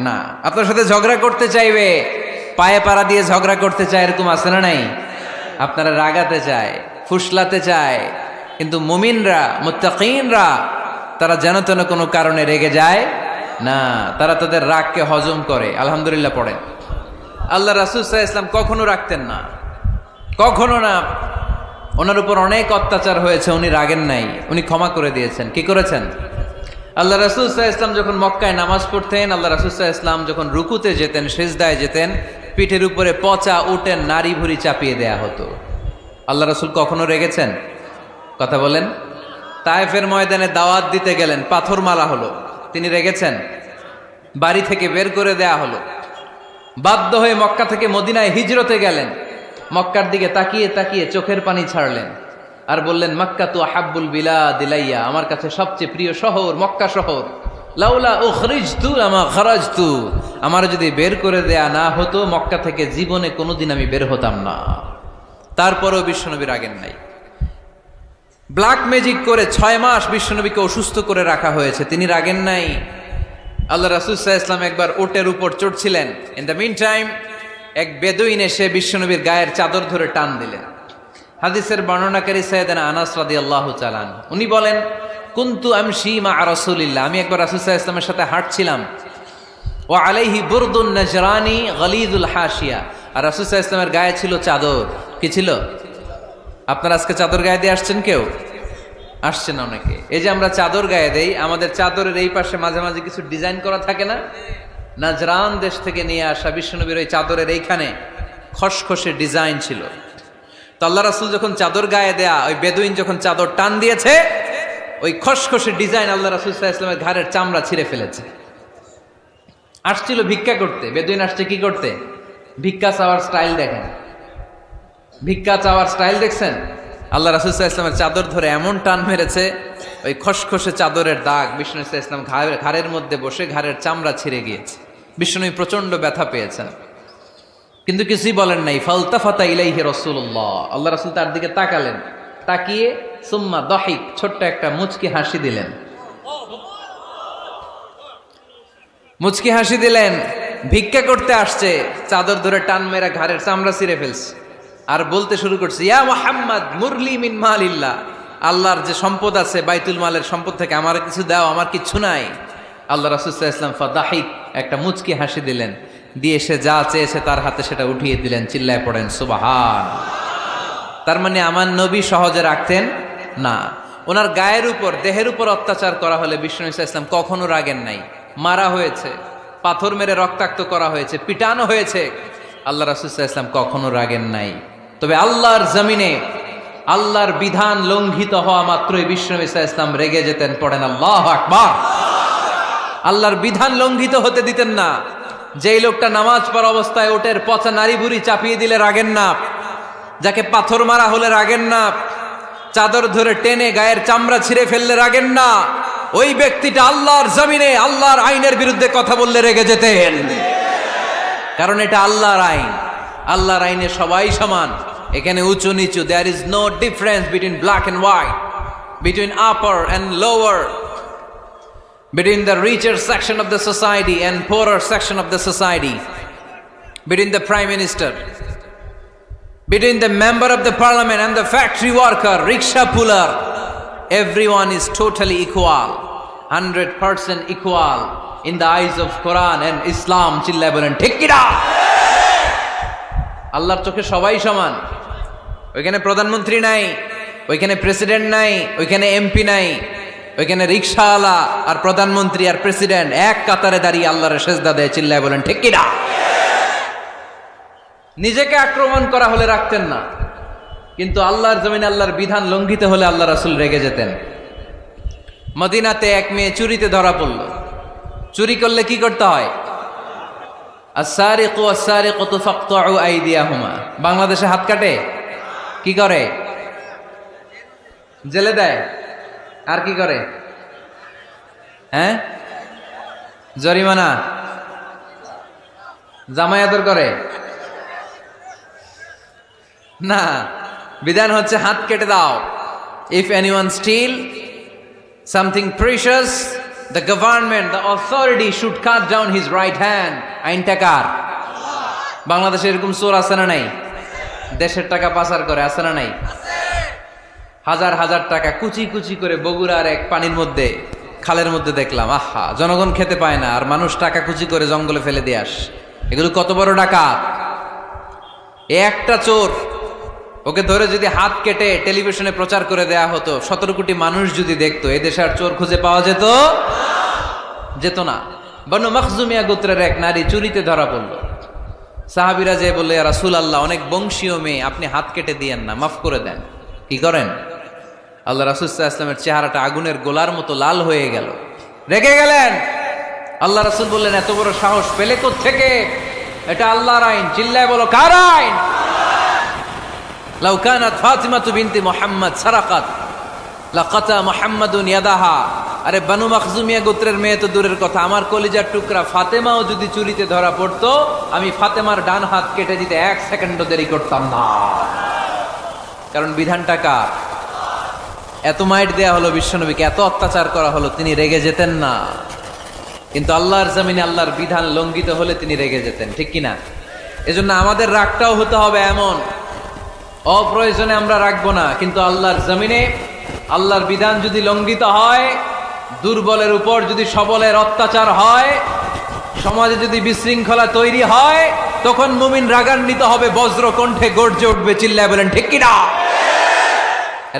না। আপনার সাথে ঝগড়া করতে চাইবে, পায়ে পাড়া দিয়ে ঝগড়া করতে চায়, এরকম আছে না নাই? আপনারা রাগাতে চায়, ফুসলাতে চায়, কিন্তু মুমিনরা, মুত্তাকিনরা তারা যেন তেন কোনো কারণে রেগে যায় না, তারা তাদের রাগকে হজম করে। আলহামদুলিল্লাহ পড়েন। আল্লাহ রাসূল সাল্লাল্লাহু আলাইহি ওয়াসাল্লাম কখনো রাগতেন না, কখনো না। ওনার উপর অনেক অত্যাচার হয়েছে, উনি রাগেন নাই, উনি ক্ষমা করে দিয়েছেন। কি করেছেন? আল্লাহ রাসূল সাল্লাল্লাহু আলাইহি ওয়াসাল্লাম যখন মক্কায় নামাজ পড়তেন, আল্লাহ রাসূল সাল্লাল্লাহু আলাইহি ওয়াসাল্লাম যখন রুকুতে যেতেন, সিজদায় যেতেন, পিঠের উপরে পচা উটের নাড়ি ভুঁড়ি চাপিয়ে দেয়া হতো। আল্লাহ রাসূল কখনো রেগেছেন? কথা বলেন। তায়েফের ময়দানে দাওয়াত দিতে গেলেন, পাথর মারা হলো, তিনি রেগেছেন? বাড়ি থেকে বের করে দেয়া হলো, বাধ্য হয়ে মক্কা থেকে মদিনায় হিজরতে গেলেন। মক্কার দিকে তাকিয়ে তাকিয়ে চোখের পানি ছাড়লেন আর বললেন, মক্কা তু আহাব্বুল বিলাদ ইলাইয়া, আমার কাছে সবচেয়ে প্রিয় শহর মক্কা শহর। লাউলা উখরিজতু লামা খারাজতু, আমার যদি বের করে দেয়া না হতো মক্কা থেকে জীবনে কোনোদিন আমি বের হতাম না। তারপরেও বিশ্বনবী রাগেন নাই। ব্ল্যাক ম্যাজিক করে 6 মাস বিশ্বনবীকে অসুস্থ করে রাখা হয়েছে, তিনি রাগেন নাই। আল্লাহ রাসূল সাল্লাল্লাহু আলাইহি ওয়াসাল্লাম একবার উটের উপর চড়ছিলেন। ইন দ্য মিন টাইম এক বেদুইন এসে বিশ্বনবীর গায়ের চাদর ধরে টান দিলেন। হাদিসের বর্ণনাকারী সাইয়েদনা আনাস রাদিয়াল্লাহু তাআলা আনহু, উনি বলেন, কুনতু আমশি মা রাসূলিল্লাহ, আমি একবার রাসূল সাল্লাল্লাহু আলাইহি ওয়াসাল্লামের সাথে হাঁটছিলাম। ওয়া আলাইহি বুরদুন নাজরানি গলিযুল হাশিয়া, আর রাসূল সাল্লাল্লাহু আলাইহি ওয়াসাল্লামের গায়ে ছিল চাদর। কি ছিল? আপনারা আজকে চাদর গায়ে দিয়ে আসছেন? কেউ আসছেন? অনেকে। এই যে আমরা চাদর গায়ে দেই, আমাদের চাদরের এই পাশে মাঝে মাঝে কিছু ডিজাইন করা থাকে না? নাজরান দেশ থেকে নিয়ে আসা বিশ্বনবীর ওই চাদরের এইখানে খসখসে ডিজাইন ছিল। তো আল্লাহ রাসূল যখন চাদর গায়ে দেয়া, ওই বেদুইন যখন চাদর টান দিয়েছে, ওই খসখসে ডিজাইন আল্লাহ রাসূল সাল্লাল্লাহু আলাইহি ওয়াসাল্লামের ঘাড়ের চামড়া ছিঁড়ে ফেলেছে। আসছিল ভিক্ষা করতে, বেদুইন আসছে কি করতে? ভিক্ষা চাওয়ার স্টাইল দেখেন, ভিক্ষা চাওয়ার স্টাইল দেখছেন? আল্লাহ রাসূল সাল্লাল্লাহু আলাইহি ওয়াসাল্লামের চাদর ধরে এমন টান মেরেছে, ওই খসখসে চাদরের দাগ বিষ্ণু সাল্লাল্লাহু আলাইহি ওয়াসাল্লাম ঘাড়ের মধ্যে বসে ঘাড়ের চামড়া ছিঁড়ে গিয়েছে। বিষ্ণু প্রচন্ড ব্যথা পেয়েছেন, কিন্তু কিছুই বলেন নাই। ফালতাফাতা ইলাইহি রাসূলুল্লাহ, আল্লাহ রাসূল তার দিকে তাকালেন, তাকিয়ে সুম্মা দাহিক, ছোট্ট একটা মুচকি হাসি দিলেন। মুচকি হাসি দিলেন। ভিক্ষা করতে আসছে, চাদর ধরে টান মেরা ঘাড়ের চামড়া ছিঁড়ে ফেলছে, আর বলতে শুরু করছে, ইয়া মুহাম্মদ মুরলি মিন মালিল্লাহ, আল্লাহর যে সম্পদ আছে বাইতুল মালের সম্পদ থেকে আমার কিছু দাও, আমার কিচ্ছু নাই। আল্লাহ রাসূল সাল্লাল্লাহু আলাইহি ওয়াসাল্লাম ফাদাহিক, একটা মুচকি হাসি দিলেন, দিয়ে সে যা চেয়েছে তার হাতে সেটা উঠিয়ে দিলেন। চিল্লায় পড়েন সুবহান। তার মানে আমার নবী সহজে রাখতেন না। ওনার গায়ের উপর, দেহের উপর অত্যাচার করা হলে বিষ্ণু সাল্লাল্লাহু আলাইহি ওয়াসাল্লাম কখনো রাগেন নাই। মারা হয়েছে, পাথর মেরে রক্তাক্ত করা হয়েছে, পিটানো হয়েছে, আল্লাহ রাসূল সাল্লাল্লাহু আলাইহি ওয়াসাল্লাম কখনো রাগেন নাই। তবে আল্লাহর জমিনে আল্লাহর বিধান লঙ্ঘিত হওয়া মাত্রই বিশ্বনবী সাল্লাল্লাহু আলাইহি ওয়াসাল্লাম রেগে যেতেন। পড়েন আল্লাহু আকবার। আল্লাহর বিধান লঙ্ঘিত হতে দিতেন না। যেই লোকটা নামাজ পড়া অবস্থায় ওটের পচা নারী বুড়ি চাপিয়ে দিলে রাগেন না, যাকে পাথর মারা হলে রাগেন না, চাদর ধরে টেনে গায়ের চামড়া ছিঁড়ে ফেললে রাগেন না, ওই ব্যক্তিটা আল্লাহর জমিনে আল্লাহর আইনের বিরুদ্ধে কথা বললে রেগে যেতেন। কারণ এটা আল্লাহর আইন। আল্লাহর আইনে সবাই সমান। এখানে উঁচু নিচু, there is no difference between black and white, between upper and lower, between the richer section of the society and poorer section of the society, between the prime minister, between the member of the parliament and the factory worker, rickshaw puller, everyone is totally equal, 100% equal in the eyes of Quran and Islam. চিল্লায় বলেন ঠিক কি না? আল্লাহর চোখে সবাই সমান। ওইখানে প্রধানমন্ত্রী নাই, ওইখানে প্রেসিডেন্ট নাই, ওইখানে এমপি নাই, ওইখানে রিকশাওয়ালা আর প্রধানমন্ত্রী আর প্রেসিডেন্ট এক কাতারে দাঁড়িয়ে আল্লাহর সেজদা দেয়। চিল্লায় বলেন ঠিক কিনা? নিজেকে আক্রমণ করা হলে রাখতেন না, কিন্তু আল্লাহর জমিনে আল্লাহর বিধান লঙ্ঘিত হলে আল্লাহ রাসূল রেগে যেতেন। মদিনাতে এক মেয়ে চুরিতে ধরা পড়ল। চুরি করলে কি করতে হয়? আস-সারিকু ওয়াস-সারিকাতু ফাকতাউ আইদিয়াহুমা। বাংলাদেশে হাত কাটে, কি করে? জেলে দেয়। আর কি করে? হ্যাঁ, জরিমানা, জামাই আদর করে না। বিধান হচ্ছে হাত কেটে দাও। If anyone steal something precious, the government, the authority should cut down his right hand. আইনটা কার? বাংলাদেশে এরকম চোর আছে না নাই? দেশের টাকা পাচার করে, আছে না নাই? হাজার হাজার টাকা কুচি কুচি করে বগুড়ার এক পানির মধ্যে, খালের মধ্যে দেখলাম। আহা, জনগণ খেতে পায় না আর মানুষ টাকা কুচি করে জঙ্গলে ফেলে দিয়ে আস। এগুলো কত বড় ডাকাত! একটা চোর, ওকে ধরে যদি হাত কেটে টেলিভিশনে প্রচার করে দেয়া হতো, 17 কোটি মানুষ যদি দেখতো, এদেশে আর চোর খুঁজে পাওয়া যেত না। বনু মখজুমিয়া গোত্রের এক নারী চুরিতে ধরা পড়ল। সাহাবীরা যে বললে, ইয়া রাসূলুল্লাহ, অনেক বংশীয় মেয়ে, আপনি হাত কেটে দিয়েন না, মাফ করে দেন। কি করেন? আল্লাহ রাসূল সাল্লাল্লাহু আলাইহি ওয়াসাল্লামের চেহারাটা আগুনের গোলার মতো লাল হয়ে গেল। রেগে গেলেন। আল্লাহ রাসূল বললেন, এত বড় সাহস পেলে কোত্থেকে? এটা আল্লাহর আইন। চিল্লায় বলো, কার আইন? লাউ কানাত ফাতিমাতু বিনতি মুহাম্মদ সারাকাত লাকাতা মুহাম্মাদুন ইয়াদাহা। আরে বনু মখজুমিয়া গোত্রের মেয়ে তো দূরের কথা, আমার কলিজার টুকরা ফাতেমাও যদি চুরিতে ধরা পড়তো, আমি ফাতেমার ডান হাত কেটে দিতে 1 সেকেন্ডও দেরি করতাম না। কারণ বিধানটা কার? এত মাইট দেয়া হলো বিশ্বনবীকে, এত অত্যাচার করা হলো, তিনি রেগে যেতেন না। কিন্তু আল্লাহর জমিনে আল্লাহর বিধান লঙ্ঘিত হলে তিনি রেগে যেতেন। ঠিক কিনা? এজন্য আমাদের রাগটাও হতে হবে এমন, অপ্রয়োজনে আমরা রাখবো না। কিন্তু আল্লাহর জমিনে আল্লাহর বিধান যদি লঙ্ঘিত হয়, দুর্বলের উপর যদি সবলের অত্যাচার হয়, সমাজে যদি বিশৃঙ্খলা তৈরি হয়, তখন মুমিন রাগান্বিত হবে, বজ্র কণ্ঠে গর্জে উঠবে। চিল্লায় বলেন ঠিক কিনা?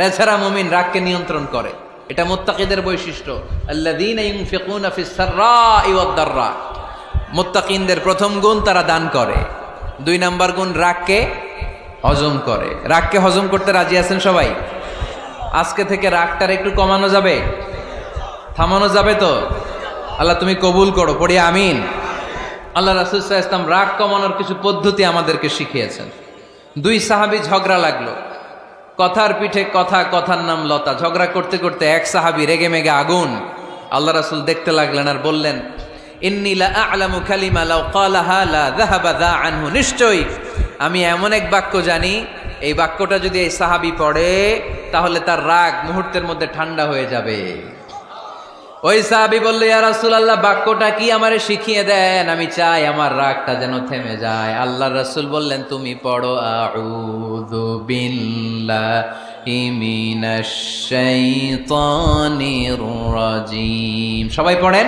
এছাড়া মুমিন রাগকে নিয়ন্ত্রণ করে। এটা মুত্তাকিদের বৈশিষ্ট্য। আল্লাযীনা ইউনফিকুনা ফিস সাররাই ওয়াদ দাররা। মুত্তাকিনদের প্রথম গুণ, তারা দান করে। 2 নাম্বার গুণ, রাগকে হজম করে। রাগকে হজম করতে রাজি আছেন সবাই? আজকে থেকে রাগটার একটু কমানো যাবে, থামানো যাবে তো? আল্লাহ তুমি কবুল করো, পড়ি আমিন। আল্লাহ রাসূল সাল্লাল্লাহু আলাইহি ওয়াসাল্লাম রাগ কমানোর কিছু পদ্ধতি আমাদেরকে শিখিয়েছেন। 2 সাহাবী ঝগড়া লাগলো, কথার পিঠে কথা, কথার নাম লতা। ঝগড়া করতে করতে এক সাহাবী রেগে মেগে আগুন। আল্লাহ রাসূল দেখতে লাগলেন আর বললেন, ইন্নী লা আ'লামু কালিমা লাউ ক্বালাহা লা যাহাবা যা আনহু। নিশ্চয়ই আমি এমন এক বাক্য জানি, এই বাক্যটা যদি এই সাহাবী পড়ে তাহলে তার রাগ মুহূর্তের মধ্যে ঠান্ডা হয়ে যাবে। ওই সাহাবী বলল, ইয়া রাসূলুল্লাহ, বাক্যটা কি আমারে শিখিয়ে দেন, আমি চাই আমার রাগটা যেন থেমে যায়। আল্লাহর রাসূল বললেন, তুমি পড়ো আউযু বিল্লাহি মিনাশ শাইতানির রাজীম। সবাই পড়েন,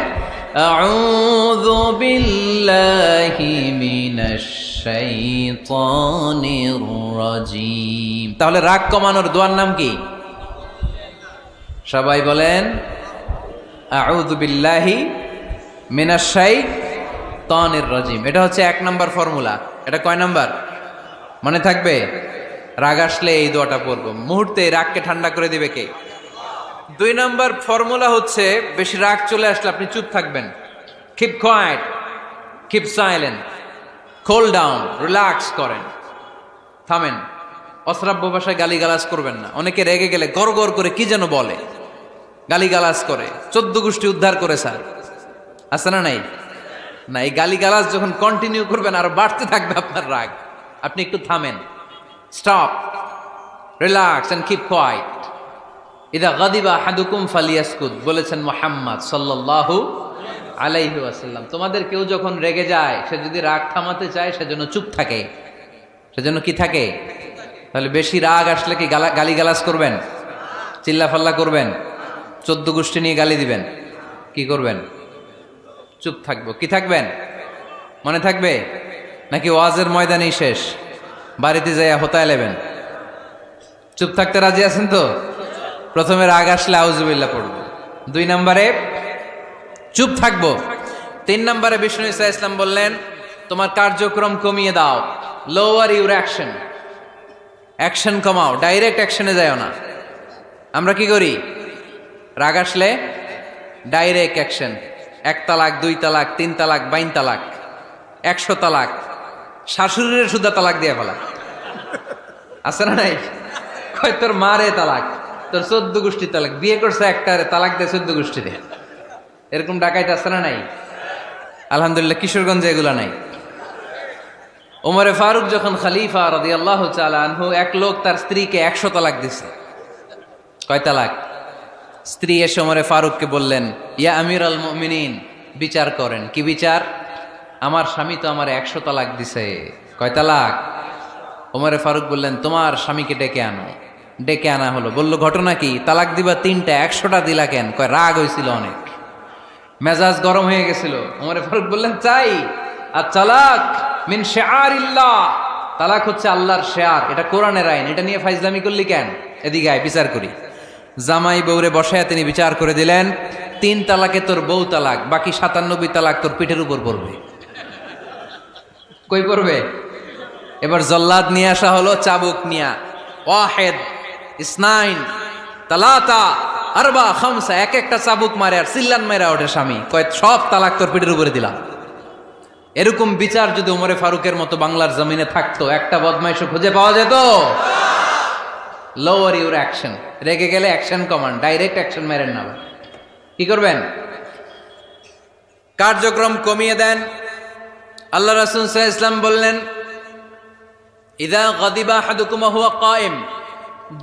আউযু বিল্লাহি মিনাশ শাইতানির রাজীম। তাহলে রাগ কমানোর দোয়ার নাম কি? সবাই বলেন, আউযু বিল্লাহি মিনাশ শাইতানির রাজীম। এটা হচ্ছে 1 নম্বর ফর্মুলা। এটা কয় নাম্বার? মনে থাকবে? রাগ আসলে এই দোয়াটা পড়বো, মুহূর্তে রাগকে ঠান্ডা করে দিবে কে? 2 নম্বর ফর্মুলা হচ্ছে, বেশি রাগ চলে আসলে আপনি চুপ থাকবেন। Keep quiet, keep silent, cool down, relax করেন, থামেন। অশ্রাব্য ভাষায় গালিগালাজ করবেন না। অনেকে রেগে গেলে গড় গড় করে কি যেন বলে, গালিগালাজ করে, 14 গোষ্ঠী উদ্ধার করে স্যার, আছে না নাই? না, এই গালিগালাজ যখন কন্টিনিউ করবেন আরো বাড়তে থাকবে আপনার রাগ। আপনি একটু থামেন, stop, relax and keep quiet. ইদা গাদিবা আহাদুকুম ফালিয়াসকুত, বলেছেন মুহাম্মদ সাল্লাল্লাহু আলাইহি ওয়াসাল্লাম। তোমাদের কেউ যখন রেগে যায়, সে যদি রাগ থামাতে চায় সেজন্য চুপ থাকে। সেজন্য কি থাকে? তাহলে বেশি রাগ আসলে কি গালিগালাজ করবেন, চিল্লাফাল্লা করবেন, 14 গোষ্ঠী নিয়ে গালি দিবেন? কি করবেন? চুপ থাকবো। কি থাকবেন? মনে থাকবে নাকি ওয়াজের ময়দানেই শেষ, বাড়িতে যাইয়া হোতায় লেবেন? চুপ থাকতে রাজি আছেন তো? প্রথমে রাগ আসলে আউযুবিল্লাহ পড়বো, 2 নম্বরে চুপ থাকবো, 3 নম্বরে বিষ্ণু ঈসা ইসলাম বললেন তোমার কার্যক্রম কমিয়ে দাও, লোয়ার ইউর অ্যাকশন, অ্যাকশন কমাও, ডাইরেক্ট অ্যাকশনে যাও না। আমরা কি করি? রাগ আসলে ডাইরেক্ট অ্যাকশন, 1 তালাক, 2 তালাক, 3 তালাক, 22 তালাক, 100 তালাক, শাশুড়ির সুদ্ধা তালাক দিয়ে ফেলা, আছে না নাই? কয় তোর মারে তালাক, তোর 14 গোষ্ঠী তালাক, বিয়ে করছে একটারে তালাক দিয়ে 14 গোষ্ঠী দিয়ে, এরকম ডাকাইতে আছে না নাই? আলহামদুলিল্লাহ কিশোরগঞ্জে এগুলা নাই। ওমরে ফারুক যখন খলিফা রাদিয়াল্লাহু তাআলা আনহু, এক লোক তার স্ত্রীকে 100 তালাক দিছে। কয় তালাক? স্ত্রী এসে ওমরে ফারুককে বললেন, ইয়া আমিরুল মুমিনিন, বিচার করেন। কি বিচার? আমার স্বামী তো আমার 100 তালাক দিছে। কয় তালাক? ওমরে ফারুক বললেন, তোমার স্বামীকে ডেকে আনো। ডেকে আনা হলো। বলল, ঘটনা কি? তালাক দিবা 3টা, 100টা দিলা কেন? কয় রাগ হয়েছিল অনেক, মেজাজ গরম হয়ে গেছিল। ওমরে ফারুক বললেন, চাই আর তালাক মিন শিআরিল্লাহ, তালাক হচ্ছে আল্লাহর শিআর, এটা কোরআনের আইন, এটা নিয়ে ফাইজলামি করলি কেন? এদিকে আয়, বিচার করি। জামাই বউরে বসায় তিনি বিচার করে দিলেন, 3 তালাকে তোর বউ তালাক, বাকি 97 তালাক তোর পিঠের উপর পড়বে। কই পড়বে? এবার জল্লাদ নিয়ে আসা হলো, চাবুক নিয়া, ওয়াহেদ, ইসনাইন, তালাতা, আরবা, খামসা, এক একটা চাবুক মারে আর চিল্লান মেরা ওঠে স্বামী। কয় সব তালাক তোর পিঠের উপরে দিলাম। এরকম বিচার যদি ওমরে ফারুকের মতো বাংলার জমিনে থাকতো, একটা বদমাইশও খুঁজে পাওয়া যেত? লোয়ার ইউর অ্যাকশন, রেগে গেলে অ্যাকশন কমান্ড, ডাইরেক্ট অ্যাকশন মেরেন না। কি করবেন? কার্যক্রম কমিয়ে দেন। আল্লাহ রাসূল সাল্লাল্লাহু আলাইহি ওয়াসাল্লাম বললেন, ইযা গাদিবা আহাদুকুম ওয়া হুয়া কায়েম,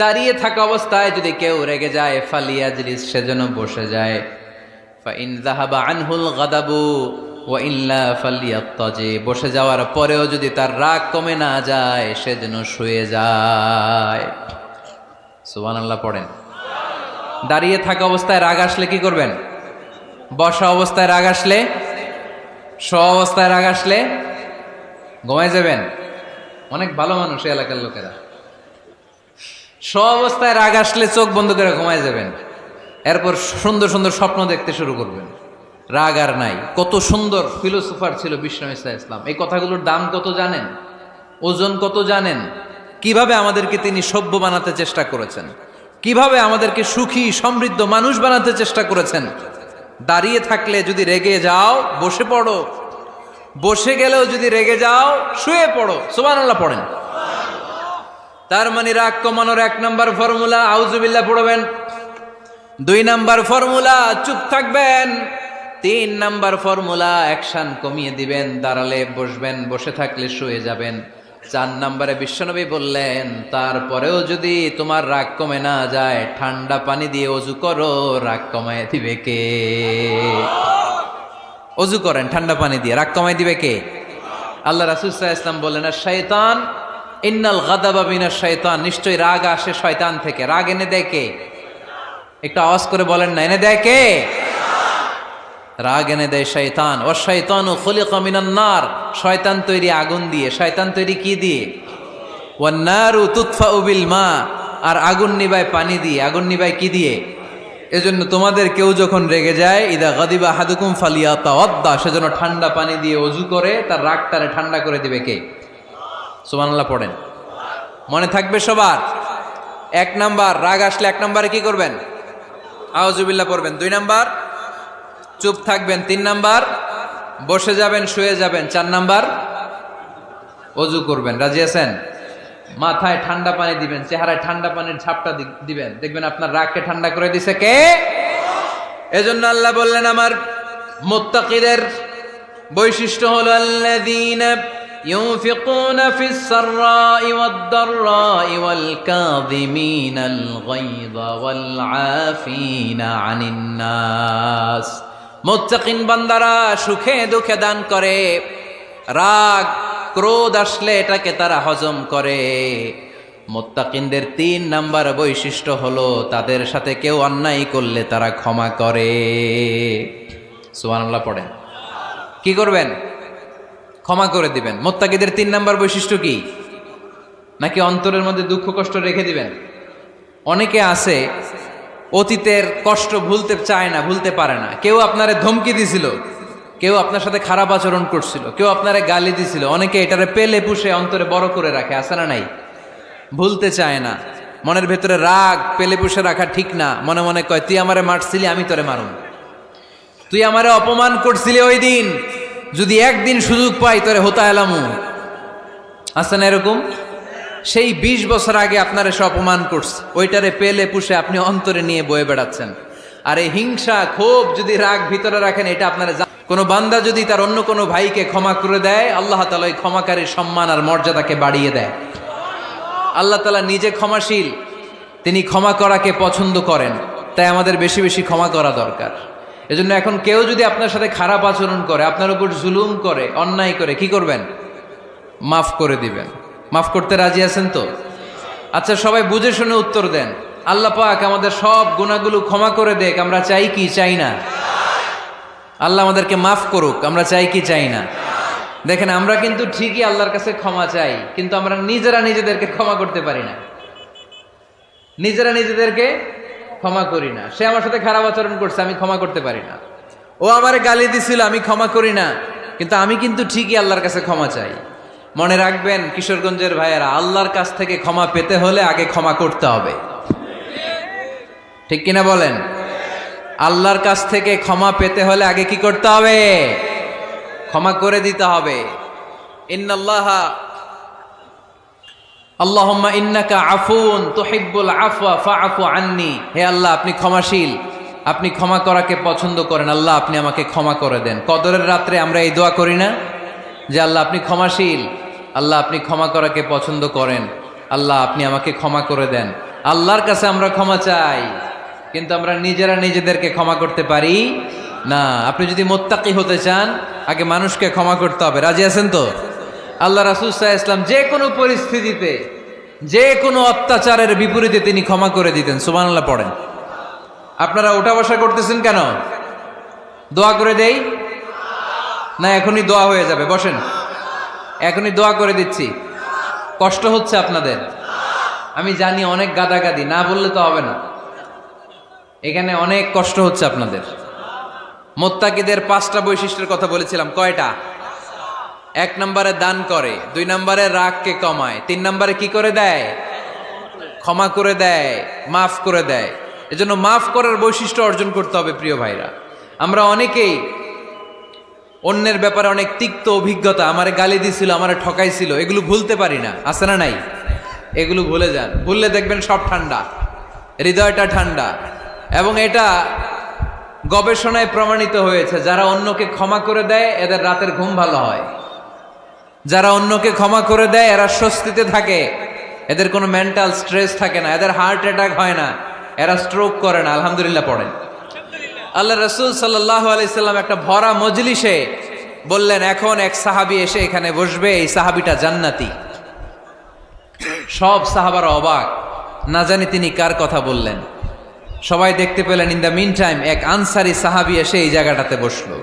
দাঁড়িয়ে থাকা অবস্থায় যদি কেউ রেগে যায়, ফালিয়াজলিস, সেজন্য বসে যায়। ফা ইন যাহাবা আনহুল গাদাবু ওয়া ইল্লা ফালিয়াত্তাজি, বসে যাওয়ার পরেও যদি তার রাগ কমে না যায়, সেজন্য শুয়ে যায়। সুবহানাল্লাহ পড়েন। দাঁড়িয়ে থাকা অবস্থায় রাগ আসলে কি করবেন? বসা অবস্থায় রাগ আসলে, শোয়া অবস্থায় রাগ আসলে ঘুমায় যাবেন। অনেক ভালো মানুষ এই এলাকার লোকেরা। শোয়া অবস্থায় রাগ আসলে চোখ বন্ধ করে ঘুমায় যাবেন, এরপর সুন্দর সুন্দর স্বপ্ন দেখতে শুরু করবেন। রাগ আর নাই। কত সুন্দর ফিলোসোফার ছিল বিষ্ণু ঈসা ইসলাম। এই কথাগুলোর দাম কত জানেন? ওজন কত জানেন? কিভাবে আমাদেরকে তিনি সভ্য বানাতে চেষ্টা করেছেন, কিভাবে আমাদেরকে সুখী সমৃদ্ধ মানুষ বানাতে চেষ্টা করেছেন। দাঁড়িয়ে থাকলে যদি রেগে যাও, বসে পড়ো। বসে গেলেও যদি রেগে যাও, শুয়ে পড়ো। সুবহানাল্লাহ পড়েন। তার মানে রাগ কমানোর 1 নম্বর ফর্মুলা আউযুবিল্লাহ পড়বেন, 2 নম্বর ফর্মুলা চুপ থাকবেন, 3 নম্বর ফর্মুলা অ্যাকশন কমিয়ে দিবেন, দাঁড়ালে বসবেন, বসে থাকলে শুয়ে যাবেন। 4 নম্বরে বিশ্বনবী বললেন, তারপরেও যদি তোমার রাগ কমে না যায়, ঠান্ডা পানি দিয়ে ওযু করো, রাগ কমায় দিবে কে? ওযু করেন ঠান্ডা পানি দিয়ে, রাগ কমায় দিবে কে? আল্লাহ রাসূল সাল্লাল্লাহু আলাইহি ওয়াসাল্লাম বললেন, শায়তান ইন্নাল গাদাবা মিনাশ শায়তান, নিশ্চয়ই রাগ আসে শয়তান থেকে। রাগ এনে দেয় কে? একটু আওয়াজ করে বলেন না, এনে দেয় কে? রাগ এনে দেয় শয়তান। ও শায়তানু খুলিকা মিনান নার, শয়তান তৈরি আগুন দিয়ে। শয়তান তৈরি কি দিয়ে? ওয়ান নারু তুতফাউ বিল মা, আর আগুন নিবায় পানি দিয়ে। আগুন নিবায় কি দিয়ে? এজন্য তোমাদের কেউ যখন রেগে যায়, ইদা গাদিবা আহাদুকুম ফালিয়াতাওয়াদ্দা, সেজন্য ঠান্ডা পানি দিয়ে ওযু করে তার রাগটারে ঠান্ডা করে দিবে কে? সুবহানাল্লাহ পড়েন। মনে থাকবে সবার? 1 নাম্বার, রাগ আসলে 1 নাম্বারে কি করবেন? আউযুবিল্লাহ পড়বেন। 2 নাম্বার, চুপ থাকবেন। 3 নাম্বার, বসে যাবেন, শুয়ে যাবেন। 4 নাম্বার, ওযু করবেন। রাজি আছেন? মাথায় ঠান্ডা পানি দিবেন, চেহারায় ঠান্ডা পানির ঝাপটা দিবেন, দেখবেন আপনার রাগকে ঠান্ডা করে দিছে কে? এজন্য আল্লাহ বললেন আমার মুত্তাকিদের বৈশিষ্ট্য হলো আল্লাযীনা ইউনফিকুনা ফিস সাররাই ওয়াদ দাররাই ওয়াল কাযিমিনাল গায়যা ওয়াল আফিনা আনিন নাস। মুত্তাকিন বান্দারা সুখে দুঃখে দান করে, রাগ ক্রোধ আসলে এটাকে তারা হজম করে। মুত্তাকিনদের 3 নাম্বার বৈশিষ্ট্য হলো তাদের সাথে কেউ অন্যায় করলে তারা ক্ষমা করে। সুবহানাল্লাহ পড়েন। কি করবেন? ক্ষমা করে দিবেন। মুত্তাকিদের 3 নাম্বার বৈশিষ্ট্য কি? নাকি অন্তরের মধ্যে দুঃখ কষ্ট রেখে দিবেন? অনেকে আছে অতীতের কষ্ট ভুলতে চায় না, ভুলতে পারে না। কেউ আপনারে ধমকি দিছিল, কেউ আপনার সাথে খারাপ আচরণ করছিল, কেউ আপনারে গালি দিছিল, অনেকে এটারে পেলে পুষে অন্তরে বড় করে রাখে, আছে না নাই? ভুলতে চায় না। মনের ভেতরে রাগ পেলে পুষে রাখা ঠিক না। মনে মনে কয় তুই আমারে মারছিলি, আমি তোরে মারুম। তুই আমারে অপমান করছিলি ওই দিন, যদি একদিন সুযোগ পাই তোরে হতা এলামু। আছে না এরকম? সেই 20 বছর আগে আপনারে সে অপমান করছে, ওইটারে পেলে পুষে আপনি অন্তরে নিয়ে বয়ে বেড়াচ্ছেন। আর এই হিংসা ক্ষোভ যদি রাগ ভিতরে রাখেন, এটা আপনারা কোনো বান্দা যদি তার অন্য কোনো ভাইকে ক্ষমা করে দেয়, আল্লাহ তাআলা ওই ক্ষমাকারীর সম্মান আর মর্যাদাকে বাড়িয়ে দেয়। আল্লাহ তাআলা নিজে ক্ষমাশীল, তিনি ক্ষমা করাকে পছন্দ করেন। তাই আমাদের বেশি বেশি ক্ষমা করা দরকার। এজন্য এখন কেউ যদি আপনার সাথে খারাপ আচরণ করে, আপনার উপর জুলুম করে, অন্যায় করে, কি করবেন? মাফ করে দিবেন। মাফ করতে রাজি আছেন তো? আচ্ছা, সবাই বুঝে শুনে উত্তর দেন। আল্লাহ পাক আমাদের সব গুনাহগুলো ক্ষমা করে দেখ, আমরা চাই কি চাই না? আল্লাহ আমাদেরকে মাফ করুক, আমরা চাই কি চাই না? দেখেন, আমরা কিন্তু ঠিকই আল্লাহর কাছে ক্ষমা চাই, কিন্তু আমরা নিজেরা নিজেদেরকে ক্ষমা করতে পারি না। নিজেরা নিজেদেরকে ক্ষমা করি না। সে আমার সাথে খারাপ আচরণ করছে, আমি ক্ষমা করতে পারি না। ও আমারে গালি দিছিল, আমি ক্ষমা করি না, কিন্তু আমি কিন্তু ঠিকই আল্লাহর কাছে ক্ষমা চাই। মনে রাখবেন কিশোরগঞ্জের ভাইয়েরা, আল্লাহর কাছ থেকে ক্ষমা পেতে হলে আগে ক্ষমা করতে হবে। ঠিক কিনা বলেন? আল্লাহর কাছ থেকে ক্ষমা পেতে হলে আগে কি করতে হবে? ক্ষমা করে দিতে হবে। ইন্নাল্লাহা আল্লাহুম্মা ইন্নাকা আফুন তুহিব্বুল আফওয়া ফাআফু আন্নি। হে আল্লাহ, আপনি ক্ষমাশীল, আপনি ক্ষমা করাকে পছন্দ করেন। আল্লাহ, আপনি আমাকে ক্ষমা করে দেন। কদরের রাত্রে আমরা এই দোয়া করি না যে আল্লাহ আপনি ক্ষমাশীল, আল্লাহ আপনি ক্ষমা করাকে পছন্দ করেন, আল্লাহ আপনি আমাকে ক্ষমা করে দেন। আল্লাহর কাছে আমরা ক্ষমা চাই, কিন্তু আমরা নিজেরা নিজেদেরকে ক্ষমা করতে পারি না। আপনি যদি মুত্তাকি হতে চান, আগে মানুষকে ক্ষমা করতে হবে। রাজি আছেন তো? আল্লাহ রাসূল সাল্লাল্লাহু আলাইহি ওয়াসাল্লাম যে কোনো পরিস্থিতিতে, যে কোনো অত্যাচারের বিপরীতে তিনি ক্ষমা করে দিতেন। সুবহানাল্লাহ পড়েন। আপনারা ওঠা বসা করতেছেন কেন? দোয়া করে দেই না? এখনই দোয়া হয়ে যাবে, বসেন। এখনই দোয়া করে দিচ্ছি। কষ্ট হচ্ছে আপনাদের? আমি জানি অনেক গাদাগাদি, না বললে তো হবে না। এখানে অনেক কষ্ট হচ্ছে আপনাদের। মুত্তাকিদের 5টা বৈশিষ্ট্যের কথা বলেছিলাম, কয়টা? 1 নম্বরে দান করে, 2 নম্বরে রাগকে কমায়, 3 নম্বরে কি করে দেয়? ক্ষমা করে দেয়, মাফ করে দেয়। এজন্য মাফ করার বৈশিষ্ট্য অর্জন করতে হবে প্রিয় ভাইরা। আমরা অনেকেই অন্যের ব্যাপারে অনেক তিক্ত অভিজ্ঞতা, আমারে গালি দিছিল, আমারে ঠকাইছিল, এগুলো ভুলতে পারি না। আছে না নাই? এগুলো ভুলে যান। ভুললে দেখবেন সব ঠান্ডা, হৃদয়টা ঠান্ডা। এবং এটা গবেষণায় প্রমাণিত হয়েছে, যারা অন্যকে ক্ষমা করে দেয় এদের রাতের ঘুম ভালো হয়। যারা অন্যকে ক্ষমা করে দেয় এরা স্বস্তিতে থাকে, এদের কোনো মেন্টাল স্ট্রেস থাকে না, এদের হার্ট অ্যাটাক হয় না, এরা স্ট্রোক করে না। আলহামদুলিল্লাহ পড়েন। আল্লাহ রাসূল সাল্লাল্লাহু আলাইহি সাল্লাম একটা ভরা মজলিসে বললেন, এখন এক সাহাবী এসে এখানে বসবে, এই সাহাবীটা জান্নাতি। সব সাহাবারা অবাক, না জানি তিনি কার কথা বললেন। সবাই দেখতে পেলেন ইন দ্য মিন টাইম এক আনসারি সাহাবী এসে এই জায়গাটাতে বসলো।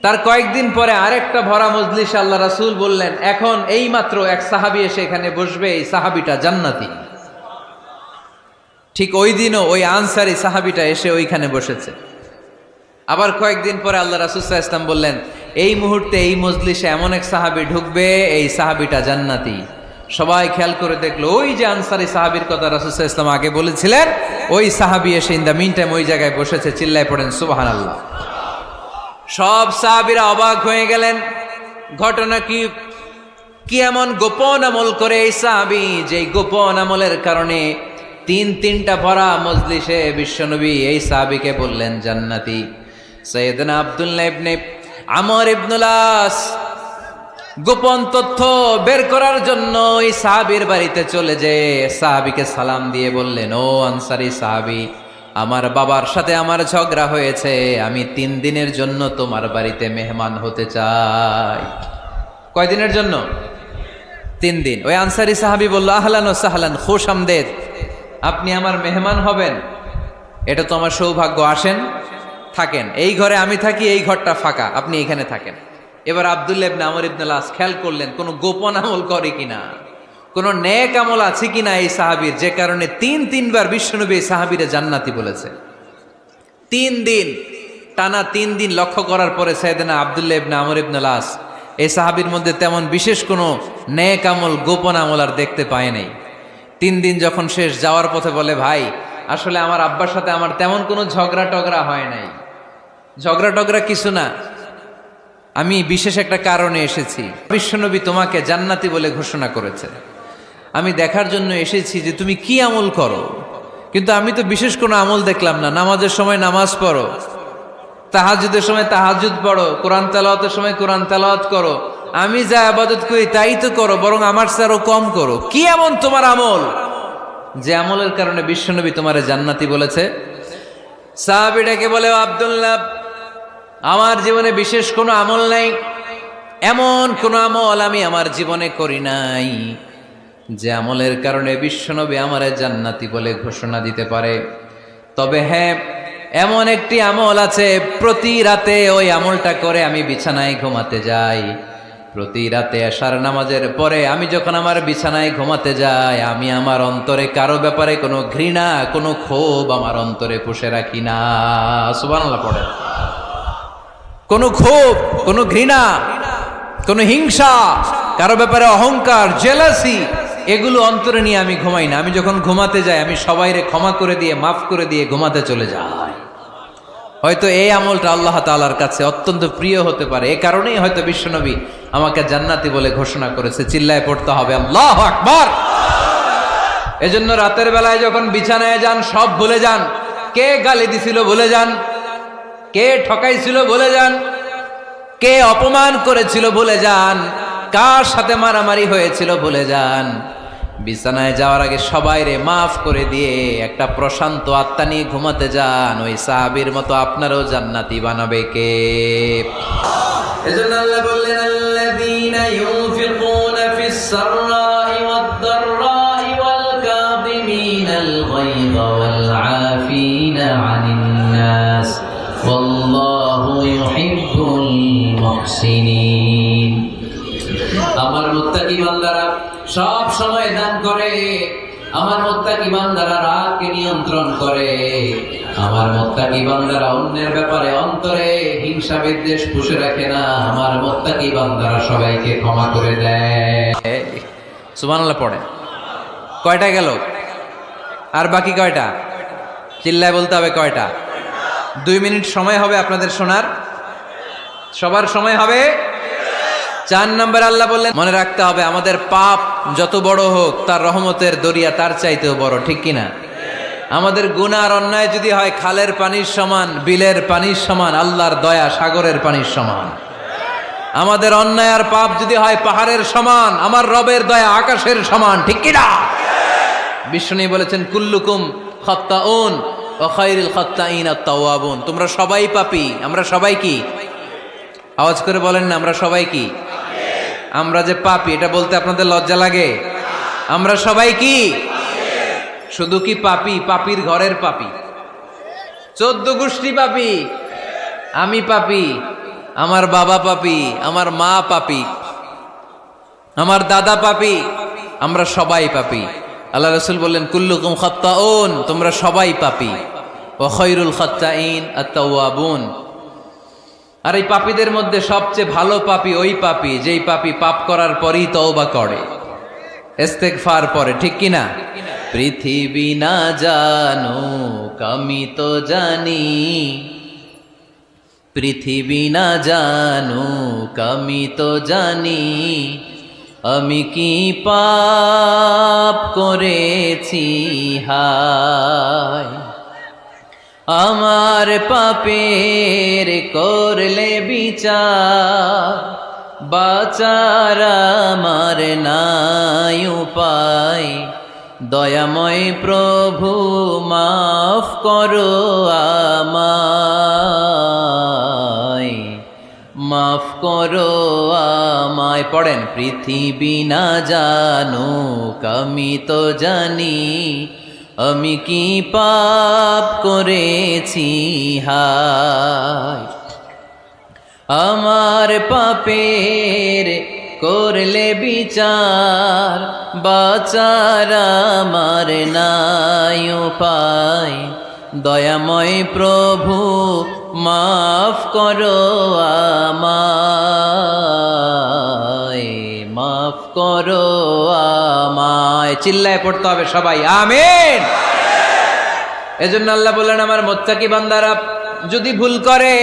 তার কয়েকদিন পরে আরেকটা ভরা মজলিসে আল্লাহ রাসূল বললেন, এখন এই মাত্র এক সাহাবী এসে এখানে বসবে, এই সাহাবীটা জান্নাতি। ঠিক ওই দিনও ওই আনসারি সাহাবীটা এসে ওইখানে বসেছে। আবার কয়েকদিন পরে আল্লাহ রাসূল সাল্লাল্লাহু আলাইহি ওয়াসাল্লাম বললেন, এই মুহূর্তে এই মজলিসে এমন এক সাহাবী ঢুকবে, এই সাহাবীটা জান্নাতি। সবাই খেয়াল করে দেখলো ওই যে আনসারী সাহাবীর কথা রাসূল সাল্লাল্লাহু আলাইহি ওয়াসাল্লাম আগে বলেছিলেন, ওই সাহাবী এসে ইন দ্য মিন টাইম ওই জায়গায় বসেছে। চিল্লায় পড়েন সুবহানাল্লাহ। সব সাহাবীরা অবাক হয়ে গেলেন। ঘটনা কি এমন গোপন আমল করে এই সাহাবী, যে গোপন আমলের কারণে তিনটা ভরা মজলিসে বিশ্বনবী এই সাহাবীকে বললেন জান্নাতি। সাইয়েদনা আব্দুল্লাহ ইবনে আমর ইবনুল আস গোপন তথ্য বের করার জন্য এই সাহাবীর বাড়িতে চলে যেয়ে সাহাবীকে সালাম দিয়ে বললেন, ও আনসারী সাহাবী, আমার বাবার সাথে আমার ঝগড়া হয়েছে, আমি 3 দিনের জন্য তোমার বাড়িতে মেহমান হতে চাই। কয়দিনের জন্য? 3 দিন। ওই আনসারী সাহাবী বলল, আহলান ও সাহলান, খুশ আমদেদ, আপনি আমার মেহমান হবেন, এটা তো আমার সৌভাগ্য, আসেন থাকেন, এই ঘরে আমি থাকি, এই ঘরটা ফাঁকা, আপনি এখানে থাকেন। এবার আব্দুল্লাহ ইবনে আমর ইবনুল আস খেয়াল করলেন কোনো গোপন আমল করে কিনা, কোনো নেক আমল আছে কিনা এই সাহাবীর, যে কারণে 3বার বিশ্বনবী এই সাহাবীরে জান্নাতি বলেছে। 3 দিন টানা 3 দিন লক্ষ্য করার পরে সাইয়েদনা আব্দুল্লাহ ইবনে আমর ইবনুল আস এই সাহাবীর মধ্যে তেমন বিশেষ কোনো নেক আমল, গোপন আমল আর দেখতে পায় নাই। 3 দিন যখন শেষ, যাওয়ার পথে বলে, ভাই আসলে আমার আব্বার সাথে আমার তেমন কোনো ঝগড়া টগড়া হয় নাই, ঝগড়া টগড়া কিছু না, আমি বিশেষ একটা কারণে এসেছি। বিশ্বনবী তোমাকে জান্নাতি বলে ঘোষণা করেছে, আমি দেখার জন্য এসেছি যে তুমি কি আমল করো, কিন্তু আমি তো বিশেষ কোনো আমল দেখলাম না। নামাজের সময় নামাজ পড়ো, তাহাজ্জুদের সময় তাহাজ্জুদ পড়ো, কোরআন তেলাওয়াতের সময় কোরআন তেলাওয়াত করো, আমি যা ইবাদত করি তাই তো করো, বরং আমার চেয়ে আরো কম করো। কি এমন তোমার আমল যে আমলের কারণে বিশ্বনবী তোমারে জান্নাতি বলেছে? সাহাবীটাকে বলে, আব্দুল্লাহ, আমার জীবনে বিশেষ কোনো আমল নাই, এমন কোনো আমল আমি আমার জীবনে করি নাই যে আমলের কারণে বিশ্বনবী আমারে জান্নাতি বলে ঘোষণা দিতে পারে। তবে হ্যাঁ, এমন একটি আমল আছে, প্রতি রাতে ওই আমলটা করে আমি বিছানায় ঘুমাতে যাই। প্রতি রাতে এশার নামাজের পরে আমি যখন আমার বিছানায় ঘুমাতে যাই, আমি আমার অন্তরে কারো ব্যাপারে কোনো ঘৃণা, কোনো ক্ষোভ আমার অন্তরে পুষে রাখি না। সুবহানাল্লাহ পড়ে। কোনো ক্ষোভ, কোনো ঘৃণা, কোনো হিংসা, কারো ব্যাপারে অহংকার, জেলাসি, এগুলো অন্তরে নিয়ে আমি ঘুমাই না। আমি যখন ঘুমাতে যাই, আমি সবাইরে ক্ষমা করে দিয়ে, মাফ করে দিয়ে ঘুমাতে চলে যাই। হয়তো এই আমলটা আল্লাহ তাআলার কাছে অত্যন্ত প্রিয় হতে পারে, এই কারণেই হয়তো বিশ্বনবী আমাকে জান্নাতি বলে ঘোষণা করেছে। চিল্লায় পড়তে হবে আল্লাহু আকবার। এজন্য রাতের বেলায় যখন বিছানায় যান, সব ভুলে যান। কে গালি দিছিল ভুলে যান, কে ঠকাইছিল ভুলে যান, কে অপমান করেছিল ভুলে যান, কার সাথে মারামারি হয়েছিল ভুলে যান। বিছানায় যাওয়ার আগে সবাইরে মাফ করে দিয়ে একটা প্রশান্ত আত্মা নিয়ে ঘুমাতে যান। ওই সাহাবীর মতো আপনারও জান্নাতি বানাবে কে? এজন্য আল্লাহ বললেন, আল্লাযীনা ইউনফিকুনা ফিস সাররাই ওয়াদ দাররাই ওয়াল কাযিমিনাল গায়যা ওয়াল আফিনা আনিন নাস ওয়াল্লাহু ইউহিব্বুল মুহসিনিন। আমার মুত্তাকি বান্দারা সব সময় দান করে, আমার মুত্তাকি বান্দারা রাগকে নিয়ন্ত্রণ করে, আমার মুত্তাকি বান্দারা অন্যের ব্যাপারে অন্তরে হিংসা বিদ্বেষ পুষে রাখে না, আমার মুত্তাকি বান্দারা সবাইকে ক্ষমা করে দেয়। সুবহানাল্লাহ পড়ে। কয়টা গেল? আর বাকি কয়টা? চিল্লায় বলতে হবে কয়টা? 2 মিনিট সময় হবে আপনাদের শোনার। সবার সময় হবে। 4 নম্বর আল্লাহ বললেন, মনে রাখতে হবে আমাদের পাপ যত বড় হোক, তার রহমতের দরিয়া তার চাইতেও বড়, ঠিক কিনা? আমাদের গুনাহ আর অন্যায় যদি হয় খালের পানির সমান, বিলের পানির সমান, আল্লাহর দয়া সাগরের পানির সমান। আমাদের অন্যায় আর পাপ যদি হয় পাহাড়ের সমান, আমার রবের দয়া আকাশের সমান, ঠিক কিনা? বিষ্ণু বলেছেন, কুল্লুকুম খাত্তাউন ওয়া খায়রুল খাত্তাইন আত-তাওয়াবুন। তোমরা সবাই পাপী। আমরা সবাই কি? আওয়াজ করে বলেন না, আমরা সবাই কি? আমরা যে পাপী, এটা বলতে আপনাদের লজ্জা লাগে? আমরা সবাই কি? শুধু কি পাপী? পাপীর ঘরের পাপী, 14 গোষ্ঠী পাপী। আমি পাপী, আমার বাবা পাপী, আমার মা পাপী, আমার দাদা পাপী, আমরা সবাই পাপী। আল্লাহ রাসূল বললেন, কুল্লুকুম খাত্তাউন, তোমরা সবাই পাপী, ওয়া খায়রুল খাত্তাইন আত-তাওয়াবুন। আর এই পাপীদের মধ্যে সবচেয়ে ভালো পাপী ওই পাপী যেই পাপী পাপ করার পরই তওবা করে। ইস্তেগফার পরে, ঠিক কিনা? পৃথিবী না জানুক আমি তো জানি, পৃথিবী না জানুক আমি তো জানি, আমি কি পাপ করেছি হায়। আমার পাপের করলে বিচার, বাঁচার আমার নাই উপায়। দয়াময় প্রভু মাফ করো আমায়, মাফ করো আমায়। পড়েন, পৃথিবী না জানুক আমি তো জানি, আমি কি পাপ করেছি হায়। আমার পাপের করলে বিচার, বাঁচার আমার নাই উপায়। দয়াময় প্রভু মাফ করো আমায়, মাফ করো আমায়। চিল্লায় পড়তে হবে সবাই, আমিন। এজন্য আল্লাহ বললেন, আমার মুত্তাকি বান্দারা যদি ভুল করে,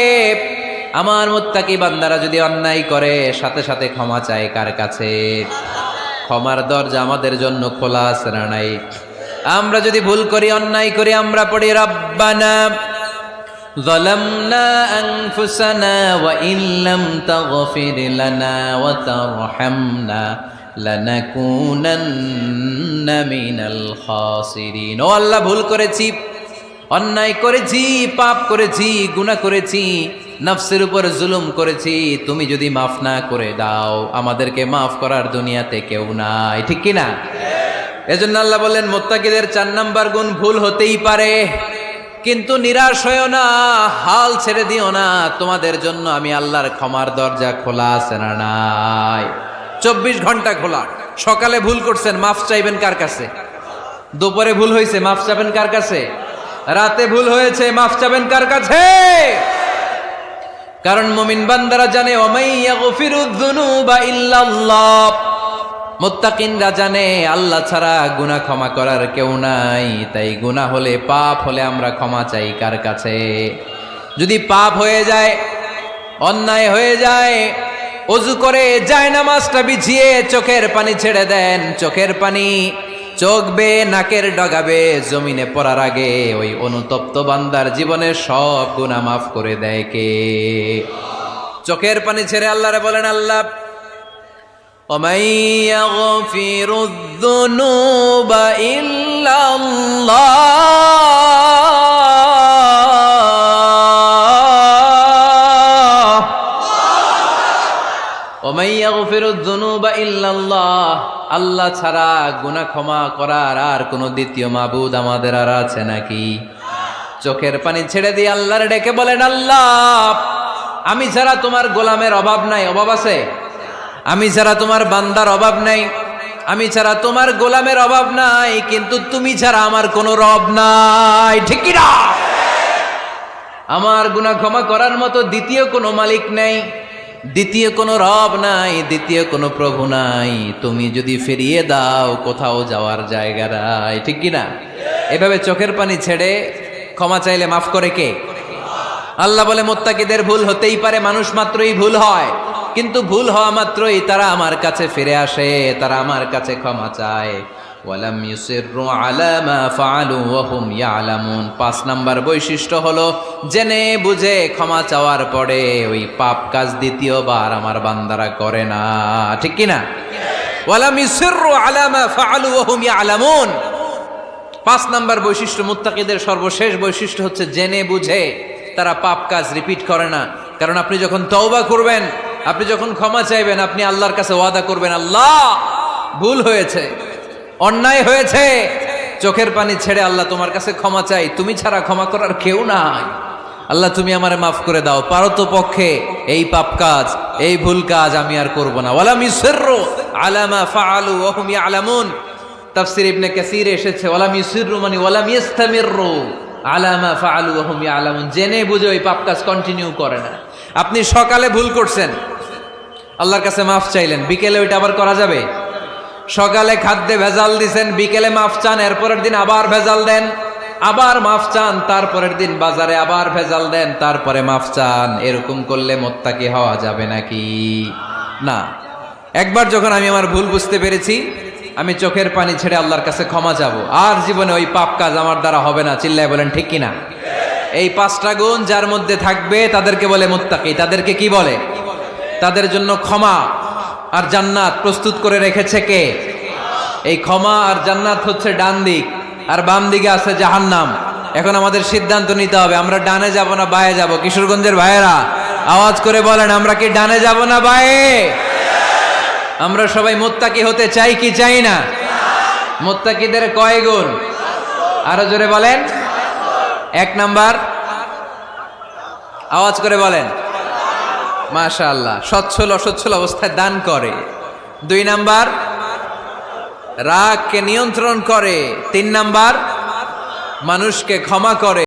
আমার মুত্তাকি বান্দারা যদি অন্যায় করে, সাথে সাথে ক্ষমা চায় কার কাছে? ক্ষমার দরজা আমাদের জন্য খোলা আছে না নাই? আমরা যদি ভুল করি, অন্যায় করি, আমরা পড়ি রব্বানা যালামনা আনফুসানা ওয়া ইল্লাম তাগফির লানা ওয়া তারহামনা লানাকুনান্না মিনাল খাসিরিন। ও আল্লাহ, ভুল করেছি, অন্যায় করেছি, পাপ করেছি, গুনাহ করেছি, নফসের উপর জুলুম করেছি। তুমি যদি মাফ না করে দাও, আমাদেরকে মাফ করার দুনিয়াতে কেউ নাই, ঠিক কিনা? এজন্য আল্লাহ বললেন, মুত্তাকিদের 4 নাম্বার গুণ, ভুল হতেই পারে কিন্তু নিরাশ হয়েও না, হাল ছেড়ে দিও না। তোমাদের জন্য আমি আল্লাহর ক্ষমার দরজা খোলা আছে না নাই? 24 ঘন্টা খোলা। সকালে ভুল করছেন, মাফ চাইবেন কার কাছে? দুপুরে ভুল হয়েছে, মাফ চাবেন কার কাছে? রাতে ভুল হয়েছে, মাফ চাবেন কার কাছে? কারণ মুমিন বান্দারা জানে, ওয়ামাইয়া গফিরুয যুনুবা ইল্লাল্লাহ। মুত্তাকিনরা জানে, আল্লাহ ছাড়া গুনাহ ক্ষমা করার কেউ নাই। তাই গুনাহ হলে, পাপ হলে আমরা ক্ষমা চাই কার কাছে? যদি পাপ হয়ে যায়, অন্যায় হয়ে যায়, ওযু করে জায়নামাজটা বিছিয়ে চোখের পানি ছেড়ে দেন। চোখের পানি চোখ বেয়ে নাকের ডগাবে জমিনে পড়ার আগে ওই অনুতপ্ত বান্দার জীবনের সব গুনাহ মাফ করে দেয় কে? চোখের পানি ছেড়ে আল্লাহরে বলেন, আল্লাহ وَمَن يَغْفِرُ الذُّنُوبَ إِلَّا اللَّهُ وَمَن يَغْفِرُ الذُّنُوبَ إِلَّا اللَّهُ। আল্লাহ ছাড়া গুনাহ ক্ষমা করার আর কোনো দ্বিতীয় মাবুদ আমাদের আর আছে নাকি? চোখের পানি ছেড়ে দিয়ে আল্লাহর ডেকে বলেন, আল্লাহ আমি ছাড়া তোমার গোলামের অভাব নাই। অভাব আছে? আমি ছাড়া তোমার বান্দার অভাব নাই, আমি ছাড়া তোমার গোলামের অভাব নাই, কিন্তু তুমি ছাড়া আমার কোনো রব নাই, ঠিক কি না? আমার গুনাহ ক্ষমা করার মতো দ্বিতীয় কোনো মালিক নাই, দ্বিতীয় কোনো রব নাই, দ্বিতীয় কোনো প্রভু নাই। তুমি যদি ফিরিয়ে দাও, কোথাও যাওয়ার জায়গা নাই, ঠিক কি না? এভাবে চোখের পানি ছেড়ে ক্ষমা চাইলে মাফ করে কে? আল্লাহ বলে, মুত্তাকিদের ভুল হতেই পারে, মানুষ মাত্রই ভুল হয়, কিন্তু ভুল হওয়া মাত্রই তারা আমার কাছে ফিরে আসে, তারা আমার কাছে ক্ষমা চায়। ওয়ালাম ইউসিররু আলা মা ফাআলু ওয়া হুম ইয়ালামুন। 5 নাম্বার বৈশিষ্ট্য হলো, জেনে বুঝে ক্ষমা চাওয়ার পরে ওই পাপ কাজ দ্বিতীয়বার আমার বান্দারা করে না, ঠিক কি না? ওয়ালাম ইউসিররু আলা মা ফাআলু ওয়া হুম ইয়ালামুন। 5 নাম্বার বৈশিষ্ট্য, মুত্তাকিদের সর্বশেষ বৈশিষ্ট্য হচ্ছে জেনে বুঝে তারা পাপ কাজ রিপিট করে না। কারণ আপনি যখন তওবা করবেন, আপনি যখন ক্ষমা চাইবেন, আপনি আল্লাহর কাছে ওয়াদা করবেন, আল্লাহ ভুল হয়েছে, অন্যায় হয়েছে, চোখের পানি ছেড়ে আল্লাহ তোমার কাছে ক্ষমা চাই, তুমি ছাড়া ক্ষমা করার কেউ নাই। আল্লাহ তুমি আমারে মাফ করে দাও, পারতো পক্ষে এই পাপ কাজ, এই ভুল কাজ আমি আর করব না। ওয়ালাম ইউসিররু আলা মা ফাআলু ওয়া হুম ইয়ালামুন। তাফসীর ইবনে কাসীর এসেছে, ওয়ালাম ইউসিররু মানে ওয়ালাম ইস্তামিররু আলা মা ফাআলু ওয়া হুম ইয়ালামুন। জেনে বুঝে ওই পাপ কাজ কন্টিনিউ করে না। আপনি সকালে ভুল করছেন, আল্লাহর কাছে মাফ চাইলেন, বিকেলে ওইটা আবার করা যাবে? সকালে খাদ্যে ভেজাল দিছেন, বিকেলে মাফ চান, এরপরের দিন আবার ভেজাল দেন, আবার মাফ চান, তারপরের দিন বাজারে আবার ভেজাল দেন, তারপরে মাফ চান। এরকম করলে মুত্তাকি হওয়া যাবে নাকি? না। একবার যখন আমি আমার ভুল বুঝতে পেরেছি, আমি চোখের পানি ছেড়ে আল্লাহর কাছে ক্ষমা চাবো। আর জীবনে ওই পাপ কাজ আমার দ্বারা হবে না। চিল্লায় বলেন ঠিক কিনা? এই 5টা গুণ যার মধ্যে থাকবে তাদেরকে বলে মুত্তাকি। তাদেরকে কি বলে? তাদের জন্য ক্ষমা আর জান্নাত প্রস্তুত করে রেখেছে কে? এই ক্ষমা আর জান্নাত হচ্ছে ডান দিক, আর বাম দিকে আছে জাহান্নাম। এখন আমাদের সিদ্ধান্ত নিতে হবে, আমরা ডানে যাব না বায়ে যাব। কিশোরগঞ্জের ভাইয়েরা আওয়াজ করে বলেন, আমরা কি ডানে যাব না বায়ে? আমরা সবাই মুত্তাকি হতে চাই কি চাই না? মুত্তাকিদের কয় গুণ? আরো জোরে বলেন। 1 নাম্বার, আওয়াজ করে বলেন। মাশাআল্লাহ, সচ্ছল অসচ্ছল অবস্থায় দান করে। 2 নাম্বার, রাগকে নিয়ন্ত্রণ করে। 3 নাম্বার, মানুষকে ক্ষমা করে।